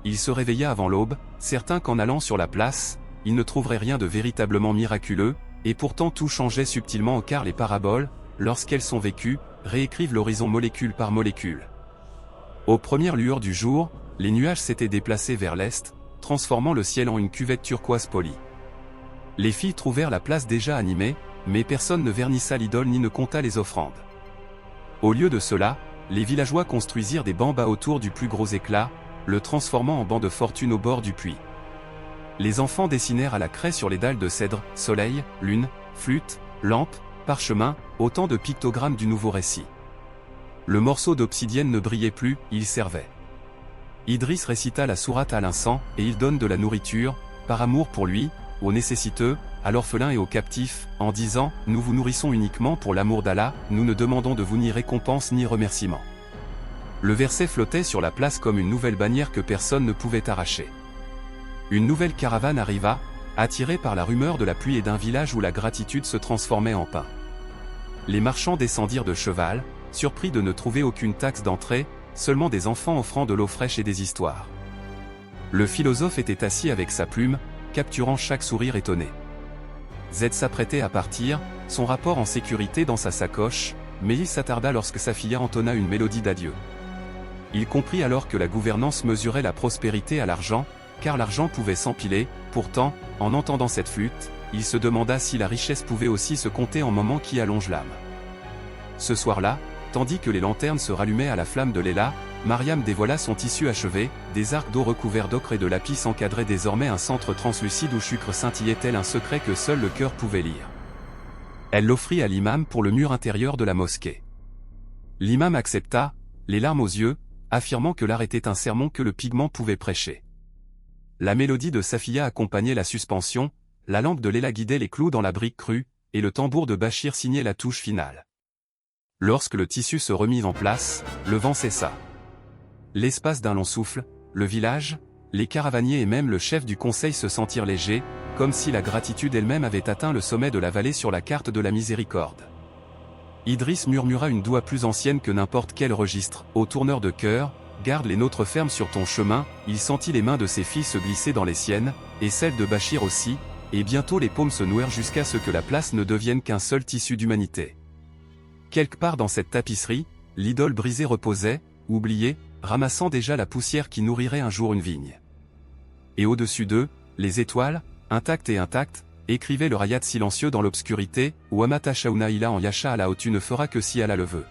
Il se réveilla avant l'aube, certain qu'en allant sur la place, il ne trouverait rien de véritablement miraculeux, et pourtant tout changeait subtilement car les paraboles, lorsqu'elles sont vécues, réécrivent l'horizon molécule par molécule. Aux premières lueurs du jour, les nuages s'étaient déplacés vers l'est, transformant le ciel en une cuvette turquoise polie. Les filles trouvèrent la place déjà animée, mais personne ne vernissa l'idole ni ne compta les offrandes. Au lieu de cela, les villageois construisirent des bancs bas autour du plus gros éclat, le transformant en banc de fortune au bord du puits. Les enfants dessinèrent à la craie sur les dalles de cèdre, soleil, lune, flûte, lampe, parchemin, autant de pictogrammes du nouveau récit. Le morceau d'obsidienne ne brillait plus, il servait. Idriss récita la sourate à l'incens, et il donne de la nourriture, par amour pour lui, aux nécessiteux, à l'orphelin et aux captifs, en disant « Nous vous nourrissons uniquement pour l'amour d'Allah, nous ne demandons de vous ni récompense ni remerciement. » Le verset flottait sur la place comme une nouvelle bannière que personne ne pouvait arracher. Une nouvelle caravane arriva, attirée par la rumeur de la pluie et d'un village où la gratitude se transformait en pain. Les marchands descendirent de cheval, surpris de ne trouver aucune taxe d'entrée, seulement des enfants offrant de l'eau fraîche et des histoires. Le philosophe était assis avec sa plume, capturant chaque sourire étonné. Z s'apprêtait à partir, son rapport en sécurité dans sa sacoche, mais il s'attarda lorsque Safiya entonna une mélodie d'adieu. Il comprit alors que la gouvernance mesurait la prospérité à l'argent, car l'argent pouvait s'empiler, pourtant, en entendant cette flûte, il se demanda si la richesse pouvait aussi se compter en moments qui allongent l'âme. Ce soir-là, tandis que les lanternes se rallumaient à la flamme de Léla, Mariam dévoila son tissu achevé, des arcs d'eau recouverts d'ocre et de lapis encadraient désormais un centre translucide où chucre scintillait tel un secret que seul le cœur pouvait lire. Elle l'offrit à l'imam pour le mur intérieur de la mosquée. L'imam accepta, les larmes aux yeux, affirmant que l'art était un sermon que le pigment pouvait prêcher. La mélodie de Safiya accompagnait la suspension, la lampe de Léla guidait les clous dans la brique crue, et le tambour de Bachir signait la touche finale. Lorsque le tissu se remit en place, le vent cessa. L'espace d'un long souffle, le village, les caravaniers et même le chef du conseil se sentirent légers, comme si la gratitude elle-même avait atteint le sommet de la vallée sur la carte de la miséricorde. Idriss murmura une doua plus ancienne que n'importe quel registre, ô tourneur de cœur, garde les nôtres fermes sur ton chemin. Il sentit les mains de ses filles se glisser dans les siennes, et celles de Bachir aussi, et bientôt les paumes se nouèrent jusqu'à ce que la place ne devienne qu'un seul tissu d'humanité. Quelque part dans cette tapisserie, l'idole brisée reposait, oubliée, ramassant déjà la poussière qui nourrirait un jour une vigne. Et au-dessus d'eux, les étoiles, intactes et intactes, écrivaient le rayat silencieux dans l'obscurité, ou Amata Shauna en Yasha Allah tu ne feras que si Allah le veut.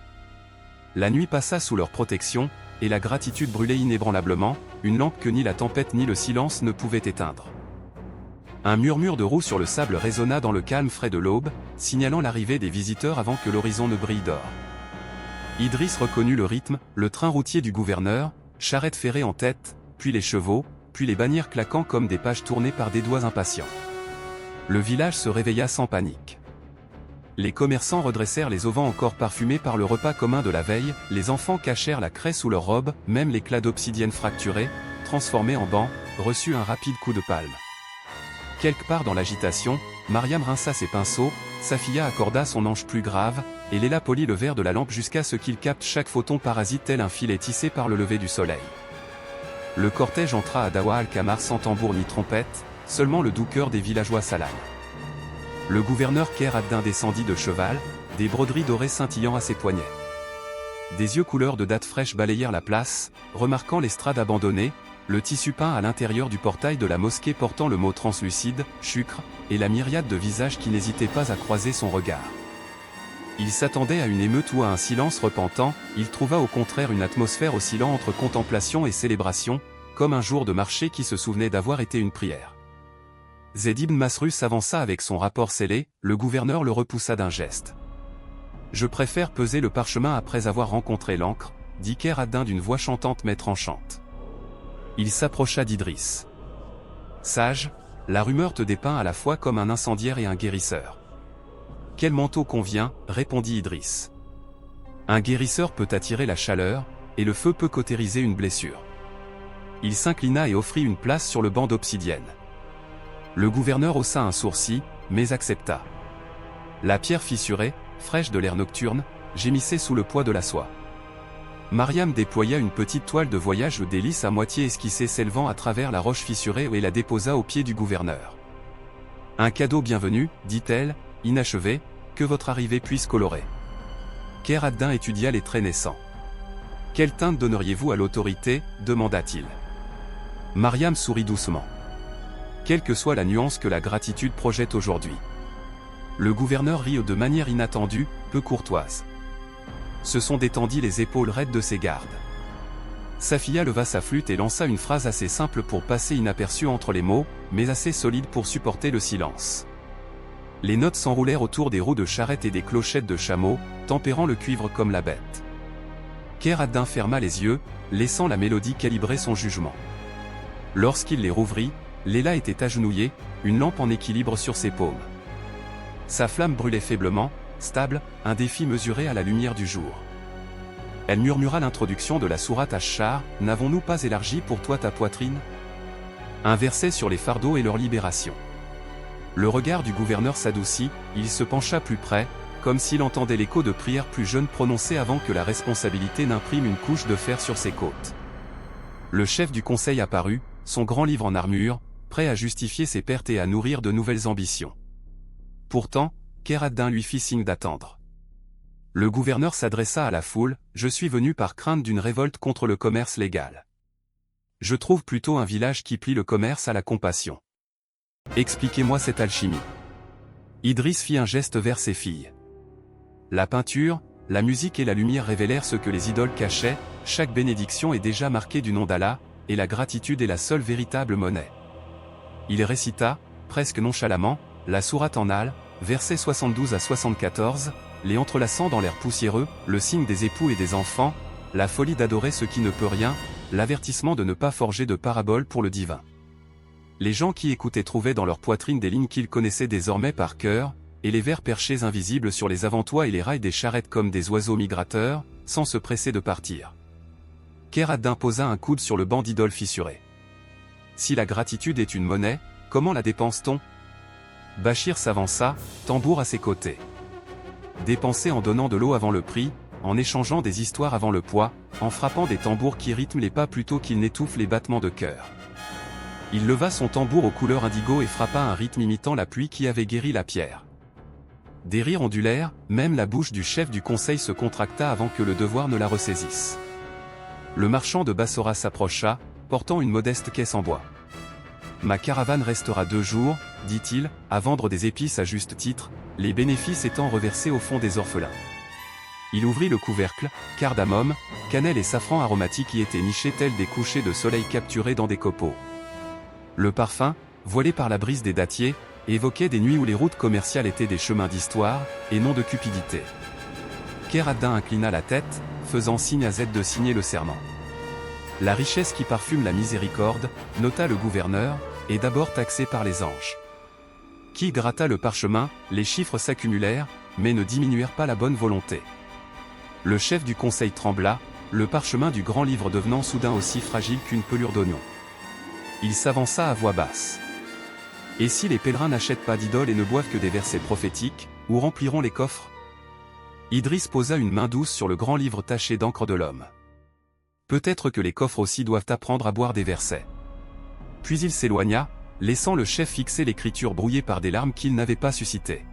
La nuit passa sous leur protection, et la gratitude brûlait inébranlablement, une lampe que ni la tempête ni le silence ne pouvaient éteindre. Un murmure de roues sur le sable résonna dans le calme frais de l'aube, signalant l'arrivée des visiteurs avant que l'horizon ne brille d'or. Idriss reconnut le rythme, le train routier du gouverneur, charrette ferrée en tête, puis les chevaux, puis les bannières claquant comme des pages tournées par des doigts impatients. Le village se réveilla sans panique. Les commerçants redressèrent les auvents encore parfumés par le repas commun de la veille, les enfants cachèrent la craie sous leurs robes, même l'éclat d'obsidienne fracturé, transformé en banc, reçut un rapide coup de palme. Quelque part dans l'agitation, Mariam rinça ses pinceaux, Safiya accorda son ange plus grave, et Léla polit le verre de la lampe jusqu'à ce qu'il capte chaque photon parasite tel un filet tissé par le lever du soleil. Le cortège entra à Dawa al-Kamar sans tambour ni trompette, seulement le doux cœur des villageois salams. Le gouverneur Kher ad-Din descendit de cheval, des broderies dorées scintillant à ses poignets. Des yeux couleur de dattes fraîches balayèrent la place, remarquant l'estrade abandonnée, le tissu peint à l'intérieur du portail de la mosquée portant le mot translucide, chucre, et la myriade de visages qui n'hésitaient pas à croiser son regard. Il s'attendait à une émeute ou à un silence repentant, il trouva au contraire une atmosphère oscillant entre contemplation et célébration, comme un jour de marché qui se souvenait d'avoir été une prière. Zaid ibn Masrur s'avança avec son rapport scellé, le gouverneur le repoussa d'un geste. « Je préfère peser le parchemin après avoir rencontré l'encre, » dit Kher ad-Din d'une voix chantante mais tranchante. Il s'approcha d'Idriss. « Sage, la rumeur te dépeint à la fois comme un incendiaire et un guérisseur. »« Quel manteau convient ?» répondit Idriss. « Un guérisseur peut attirer la chaleur, et le feu peut cautériser une blessure. Il s'inclina et offrit une place sur le banc d'obsidienne. Le gouverneur haussa un sourcil, mais accepta. La pierre fissurée, fraîche de l'air nocturne, gémissait sous le poids de la soie. Mariam déploya une petite toile de voyage de délices à moitié esquissée s'élevant à travers la roche fissurée et la déposa aux pieds du gouverneur. « Un cadeau bienvenu, dit-elle, inachevé, que votre arrivée puisse colorer. » Kheyr ad-Din étudia les traits naissants. « Quelle teinte donneriez-vous à l'autorité » demanda-t-il. Mariam sourit doucement. Quelle que soit la nuance que la gratitude projette aujourd'hui. Le gouverneur rit de manière inattendue, peu courtoise. Se sont détendues les épaules raides de ses gardes. Safia leva sa flûte et lança une phrase assez simple pour passer inaperçue entre les mots, mais assez solide pour supporter le silence. Les notes s'enroulèrent autour des roues de charrette et des clochettes de chameau, tempérant le cuivre comme la bête. Kheyr ad-Din ferma les yeux, laissant la mélodie calibrer son jugement. Lorsqu'il les rouvrit, Léla était agenouillée, une lampe en équilibre sur ses paumes. Sa flamme brûlait faiblement, stable, un défi mesuré à la lumière du jour. Elle murmura l'introduction de la sourate Ash-Shar, « N'avons-nous pas élargi pour toi ta poitrine ?» Un verset sur les fardeaux et leur libération. Le regard du gouverneur s'adoucit, il se pencha plus près, comme s'il entendait l'écho de prières plus jeunes prononcées avant que la responsabilité n'imprime une couche de fer sur ses côtes. Le chef du conseil apparut, son grand livre en armure, prêt à justifier ses pertes et à nourrir de nouvelles ambitions. Pourtant, Kheyr ad-Din lui fit signe d'attendre. Le gouverneur s'adressa à la foule, « Je suis venu par crainte d'une révolte contre le commerce légal. Je trouve plutôt un village qui plie le commerce à la compassion. Expliquez-moi cette alchimie. » Idriss fit un geste vers ses filles. La peinture, la musique et la lumière révélèrent ce que les idoles cachaient, chaque bénédiction est déjà marquée du nom d'Allah, et la gratitude est la seule véritable monnaie. Il récita, presque nonchalamment, la sourate An-Nahl, versets 72 à 74, les entrelaçant dans l'air poussiéreux, le signe des époux et des enfants, la folie d'adorer ce qui ne peut rien, l'avertissement de ne pas forger de paraboles pour le divin. Les gens qui écoutaient trouvaient dans leur poitrine des lignes qu'ils connaissaient désormais par cœur, et les vers perchés invisibles sur les avant-toits et les rails des charrettes comme des oiseaux migrateurs, sans se presser de partir. Kheyr ad-Din posa un coude sur le banc d'idole fissuré. Si la gratitude est une monnaie, comment la dépense-t-on ? Bachir s'avança, tambour à ses côtés. Dépenser en donnant de l'eau avant le prix, en échangeant des histoires avant le poids, en frappant des tambours qui rythment les pas plutôt qu'ils n'étouffent les battements de cœur. Il leva son tambour aux couleurs indigo et frappa un rythme imitant la pluie qui avait guéri la pierre. Des rires ondulèrent, même la bouche du chef du conseil se contracta avant que le devoir ne la ressaisisse. Le marchand de Bassora s'approcha, portant une modeste caisse en bois. « Ma caravane restera 2 jours, dit-il, à vendre des épices à juste titre, les bénéfices étant reversés au fond des orphelins. » Il ouvrit le couvercle, cardamome, cannelle et safran aromatique y étaient nichés tels des couchers de soleil capturés dans des copeaux. Le parfum, voilé par la brise des dattiers, évoquait des nuits où les routes commerciales étaient des chemins d'histoire, et non de cupidité. Kheyr ad-Din inclina la tête, faisant signe à Z de signer le serment. La richesse qui parfume la miséricorde, nota le gouverneur, est d'abord taxée par les anges. Qui gratta le parchemin, les chiffres s'accumulèrent, mais ne diminuèrent pas la bonne volonté. Le chef du conseil trembla, le parchemin du grand livre devenant soudain aussi fragile qu'une pelure d'oignon. Il s'avança à voix basse. Et si les pèlerins n'achètent pas d'idoles et ne boivent que des versets prophétiques, où rempliront les coffres ? Idriss posa une main douce sur le grand livre taché d'encre de l'homme. Peut-être que les coffres aussi doivent apprendre à boire des versets. Puis il s'éloigna, laissant le chef fixer l'écriture brouillée par des larmes qu'il n'avait pas suscitées.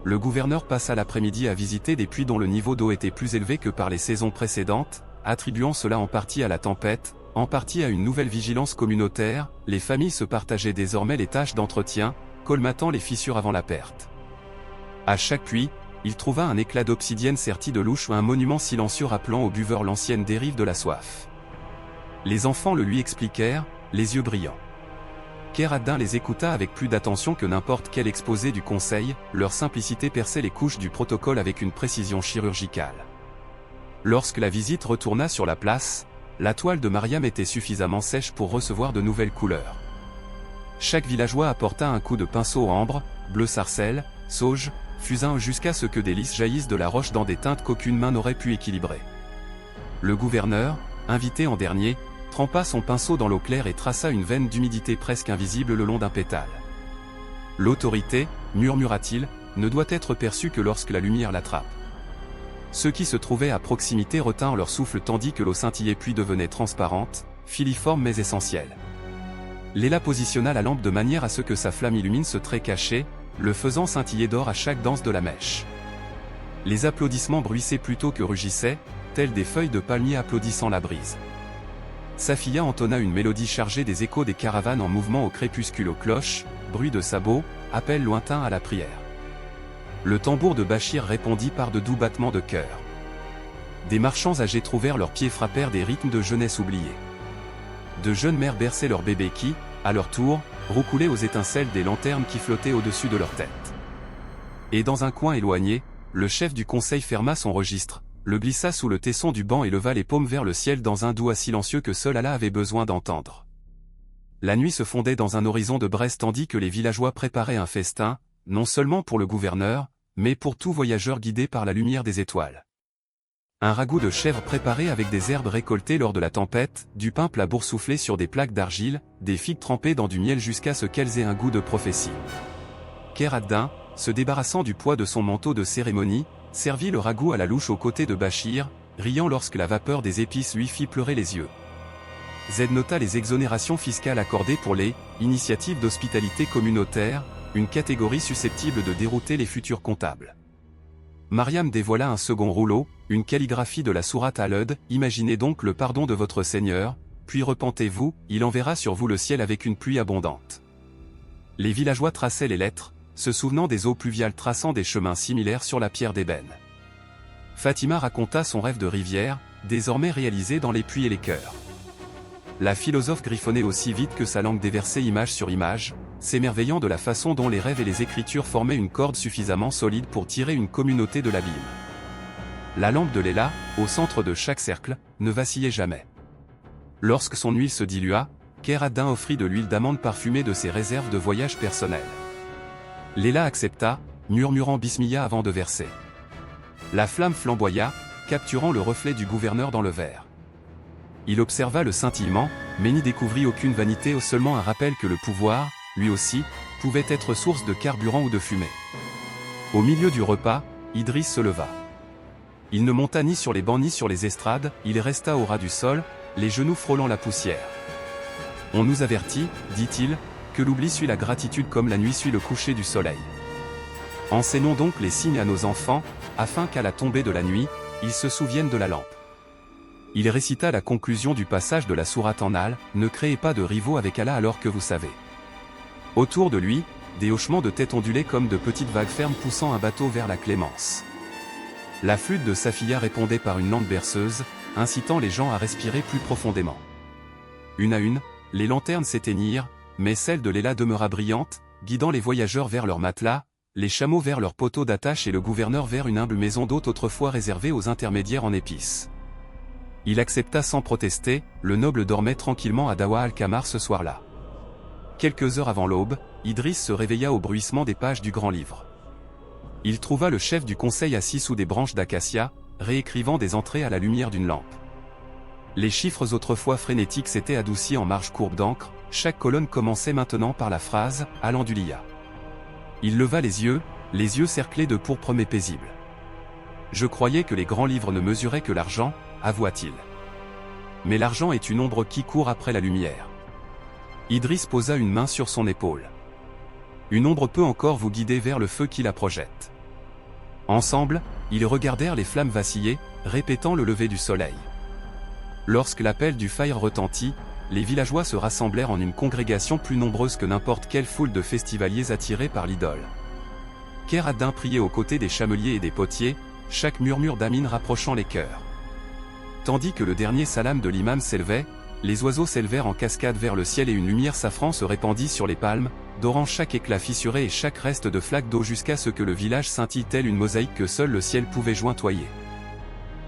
Le gouverneur passa l'après-midi à visiter des puits dont le niveau d'eau était plus élevé que par les saisons précédentes, attribuant cela en partie à la tempête, en partie à une nouvelle vigilance communautaire. Les familles se partageaient désormais les tâches d'entretien, colmatant les fissures avant la perte. À chaque puits, il trouva un éclat d'obsidienne serti de louche ou un monument silencieux rappelant aux buveurs l'ancienne dérive de la soif. Les enfants le lui expliquèrent, les yeux brillants. Kheyr ad-Din les écouta avec plus d'attention que n'importe quel exposé du conseil, leur simplicité perçait les couches du protocole avec une précision chirurgicale. Lorsque la visite retourna sur la place, la toile de Mariam était suffisamment sèche pour recevoir de nouvelles couleurs. Chaque villageois apporta un coup de pinceau ambre, bleu sarcelle, sauge, fusain jusqu'à ce que des lys jaillissent de la roche dans des teintes qu'aucune main n'aurait pu équilibrer. Le gouverneur, invité en dernier, trempa son pinceau dans l'eau claire et traça une veine d'humidité presque invisible le long d'un pétale. L'autorité, murmura-t-il, ne doit être perçue que lorsque la lumière l'attrape. Ceux qui se trouvaient à proximité retinrent leur souffle tandis que l'eau scintillait puis devenait transparente, filiforme mais essentielle. Léla positionna la lampe de manière à ce que sa flamme illumine ce trait caché, le faisant scintiller d'or à chaque danse de la mèche. Les applaudissements bruissaient plutôt que rugissaient, tels des feuilles de palmier applaudissant la brise. Safiya entonna une mélodie chargée des échos des caravanes en mouvement au crépuscule aux cloches, bruit de sabots, appel lointain à la prière. Le tambour de Bachir répondit par de doux battements de cœur. Des marchands âgés trouvèrent leurs pieds frappèrent des rythmes de jeunesse oubliés. De jeunes mères berçaient leurs bébés qui, à leur tour, roucoulaient aux étincelles des lanternes qui flottaient au-dessus de leur tête. Et dans un coin éloigné, le chef du conseil ferma son registre, le glissa sous le tesson du banc et leva les paumes vers le ciel dans un doux silencieux que seul Allah avait besoin d'entendre. La nuit se fondait dans un horizon de braise tandis que les villageois préparaient un festin, non seulement pour le gouverneur, mais pour tout voyageur guidé par la lumière des étoiles. Un ragoût de chèvre préparé avec des herbes récoltées lors de la tempête, du pain plat boursouflé sur des plaques d'argile, des figues trempées dans du miel jusqu'à ce qu'elles aient un goût de prophétie. Kheyr ad-Din, se débarrassant du poids de son manteau de cérémonie, servit le ragoût à la louche aux côtés de Bachir, riant lorsque la vapeur des épices lui fit pleurer les yeux. Z nota les exonérations fiscales accordées pour les « initiatives d'hospitalité communautaire », une catégorie susceptible de dérouter les futurs comptables. Mariam dévoila un second rouleau, une calligraphie de la sourate Al-Hud, imaginez donc le pardon de votre Seigneur, puis repentez-vous, il enverra sur vous le ciel avec une pluie abondante. Les villageois traçaient les lettres, se souvenant des eaux pluviales traçant des chemins similaires sur la pierre d'ébène. Fatima raconta son rêve de rivière, désormais réalisé dans les puits et les cœurs. La philosophe griffonnait aussi vite que sa langue déversait image sur image, s'émerveillant de la façon dont les rêves et les écritures formaient une corde suffisamment solide pour tirer une communauté de l'abîme. La lampe de Léla, au centre de chaque cercle, ne vacillait jamais. Lorsque son huile se dilua, Kheyr ad-Din offrit de l'huile d'amande parfumée de ses réserves de voyage personnelles. Léla accepta, murmurant Bismillah avant de verser. La flamme flamboya, capturant le reflet du gouverneur dans le verre. Il observa le scintillement, mais n'y découvrit aucune vanité, seulement un rappel que le pouvoir, lui aussi, pouvait être source de carburant ou de fumée. Au milieu du repas, Idriss se leva. Il ne monta ni sur les bancs ni sur les estrades, il resta au ras du sol, les genoux frôlant la poussière. On nous avertit, dit-il, que l'oubli suit la gratitude comme la nuit suit le coucher du soleil. Enseignons donc les signes à nos enfants, afin qu'à la tombée de la nuit, ils se souviennent de la lampe. Il récita la conclusion du passage de la sourate An-Nahl, ne créez pas de rivaux avec Allah alors que vous savez. Autour de lui, des hochements de tête ondulaient comme de petites vagues fermes poussant un bateau vers la clémence. La flûte de Safiya répondait par une lente berceuse, incitant les gens à respirer plus profondément. Une à une, les lanternes s'éteignirent, mais celle de Léla demeura brillante, guidant les voyageurs vers leurs matelas, les chameaux vers leurs poteaux d'attache et le gouverneur vers une humble maison d'hôte autrefois réservée aux intermédiaires en épices. Il accepta sans protester, le noble dormait tranquillement à Dawa al-Qamar ce soir-là. Quelques heures avant l'aube, Idriss se réveilla au bruissement des pages du grand livre. Il trouva le chef du conseil assis sous des branches d'acacia, réécrivant des entrées à la lumière d'une lampe. Les chiffres autrefois frénétiques s'étaient adoucis en marges courbes d'encre, chaque colonne commençait maintenant par la phrase « Alhamdoulilah ». Il leva les yeux cerclés de pourpre mais paisibles. « Je croyais que les grands livres ne mesuraient que l'argent », avoua-t-il. Mais l'argent est une ombre qui court après la lumière. Idriss posa une main sur son épaule. Une ombre peut encore vous guider vers le feu qui la projette. Ensemble, ils regardèrent les flammes vaciller, répétant le lever du soleil. Lorsque l'appel du Fajr retentit, les villageois se rassemblèrent en une congrégation plus nombreuse que n'importe quelle foule de festivaliers attirés par l'idole. Kheyr ad-Din priait aux côtés des chameliers et des potiers, chaque murmure d'Amin rapprochant les cœurs. Tandis que le dernier salam de l'imam s'élevait, les oiseaux s'élevèrent en cascade vers le ciel et une lumière safran se répandit sur les palmes, dorant chaque éclat fissuré et chaque reste de flaque d'eau jusqu'à ce que le village scintille telle une mosaïque que seul le ciel pouvait jointoyer.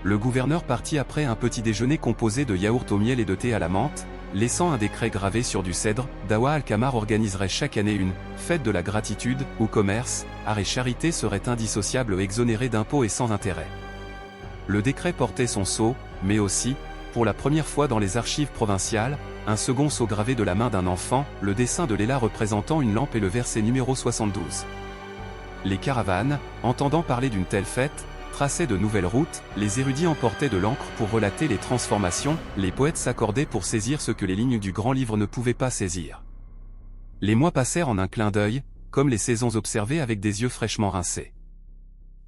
Le gouverneur partit après un petit déjeuner composé de yaourt au miel et de thé à la menthe, laissant un décret gravé sur du cèdre. Dawa al-Qamar organiserait chaque année une « fête de la gratitude » où commerce, art et charité seraient indissociables exonérés d'impôts et sans intérêt. Le décret portait son sceau, mais aussi, pour la première fois dans les archives provinciales, un second sceau gravé de la main d'un enfant, le dessin de Léla représentant une lampe et le verset numéro 72. Les caravanes, entendant parler d'une telle fête, traçaient de nouvelles routes, les érudits emportaient de l'encre pour relater les transformations, les poètes s'accordaient pour saisir ce que les lignes du grand livre ne pouvaient pas saisir. Les mois passèrent en un clin d'œil, comme les saisons observées avec des yeux fraîchement rincés.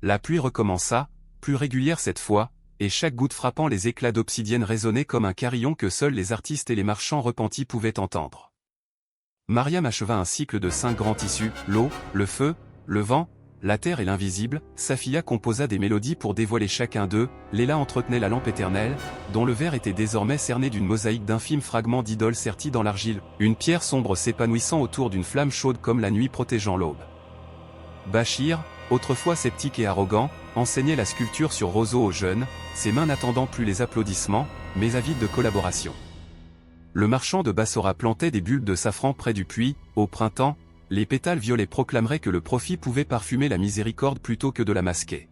La pluie recommença, plus régulière cette fois, et chaque goutte frappant les éclats d'obsidienne résonnait comme un carillon que seuls les artistes et les marchands repentis pouvaient entendre. Mariam acheva un cycle de 5 grands tissus, l'eau, le feu, le vent, la terre et l'invisible. Safiya composa des mélodies pour dévoiler chacun d'eux. Léla entretenait la lampe éternelle, dont le verre était désormais cerné d'une mosaïque d'infimes fragments d'idoles sertis dans l'argile, une pierre sombre s'épanouissant autour d'une flamme chaude comme la nuit protégeant l'aube. Bachir, autrefois sceptique et arrogant, enseignait la sculpture sur roseau aux jeunes, ses mains n'attendant plus les applaudissements, mais avides de collaboration. Le marchand de Bassora plantait des bulbes de safran près du puits. Au printemps, les pétales violets proclameraient que le profit pouvait parfumer la miséricorde plutôt que de la masquer.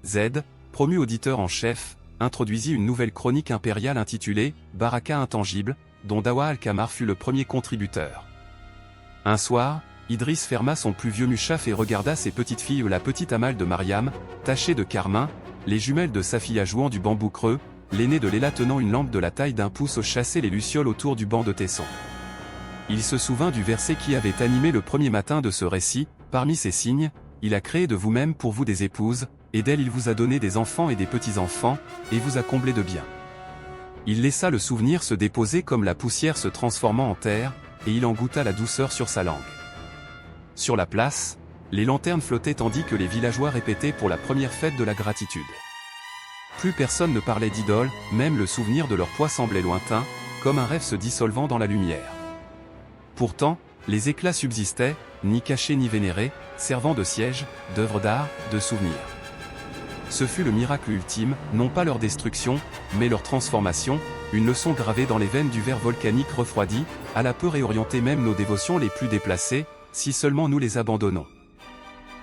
Z, promu auditeur en chef, introduisit une nouvelle chronique impériale intitulée « Baraka intangible », dont Dawa al-Kamar fut le premier contributeur. Un soir, Idriss ferma son plus vieux mushaf et regarda ses petites filles, la petite Amal de Mariam, tachée de carmin, les jumelles de Safiya jouant du bambou creux, l'aînée de Léla tenant une lampe de la taille d'un pouce chasser les lucioles autour du banc de Tesson. Il se souvint du verset qui avait animé le premier matin de ce récit. Parmi ces signes, il a créé de vous-même pour vous des épouses, et d'elles il vous a donné des enfants et des petits-enfants, et vous a comblé de biens. Il laissa le souvenir se déposer comme la poussière se transformant en terre, et il en goûta la douceur sur sa langue. Sur la place, les lanternes flottaient tandis que les villageois répétaient pour la première fête de la gratitude. Plus personne ne parlait d'idoles, même le souvenir de leur poids semblait lointain, comme un rêve se dissolvant dans la lumière. Pourtant, les éclats subsistaient, ni cachés ni vénérés, servant de siège, d'œuvres d'art, de souvenirs. Ce fut le miracle ultime, non pas leur destruction, mais leur transformation, une leçon gravée dans les veines du verre volcanique refroidi, à la peu réorienter même nos dévotions les plus déplacées, si seulement nous les abandonnons.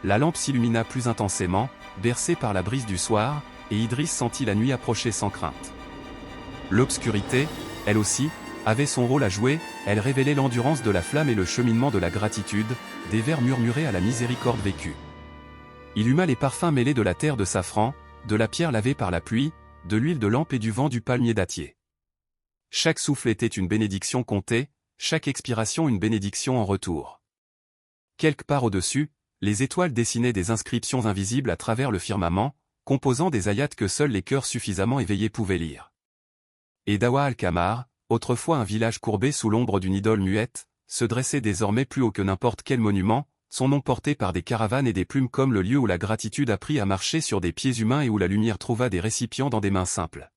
La lampe s'illumina plus intensément, bercée par la brise du soir, et Idriss sentit la nuit approcher sans crainte. L'obscurité, elle aussi, avait son rôle à jouer, elle révélait l'endurance de la flamme et le cheminement de la gratitude, des vers murmurés à la miséricorde vécue. Il huma les parfums mêlés de la terre de safran, de la pierre lavée par la pluie, de l'huile de lampe et du vent du palmier dattier. Chaque souffle était une bénédiction comptée, chaque expiration une bénédiction en retour. Quelque part au-dessus, les étoiles dessinaient des inscriptions invisibles à travers le firmament, composant des ayats que seuls les cœurs suffisamment éveillés pouvaient lire. Et Dawa al-Kamar, autrefois un village courbé sous l'ombre d'une idole muette, se dressait désormais plus haut que n'importe quel monument, son nom porté par des caravanes et des plumes comme le lieu où la gratitude apprit à marcher sur des pieds humains et où la lumière trouva des récipients dans des mains simples.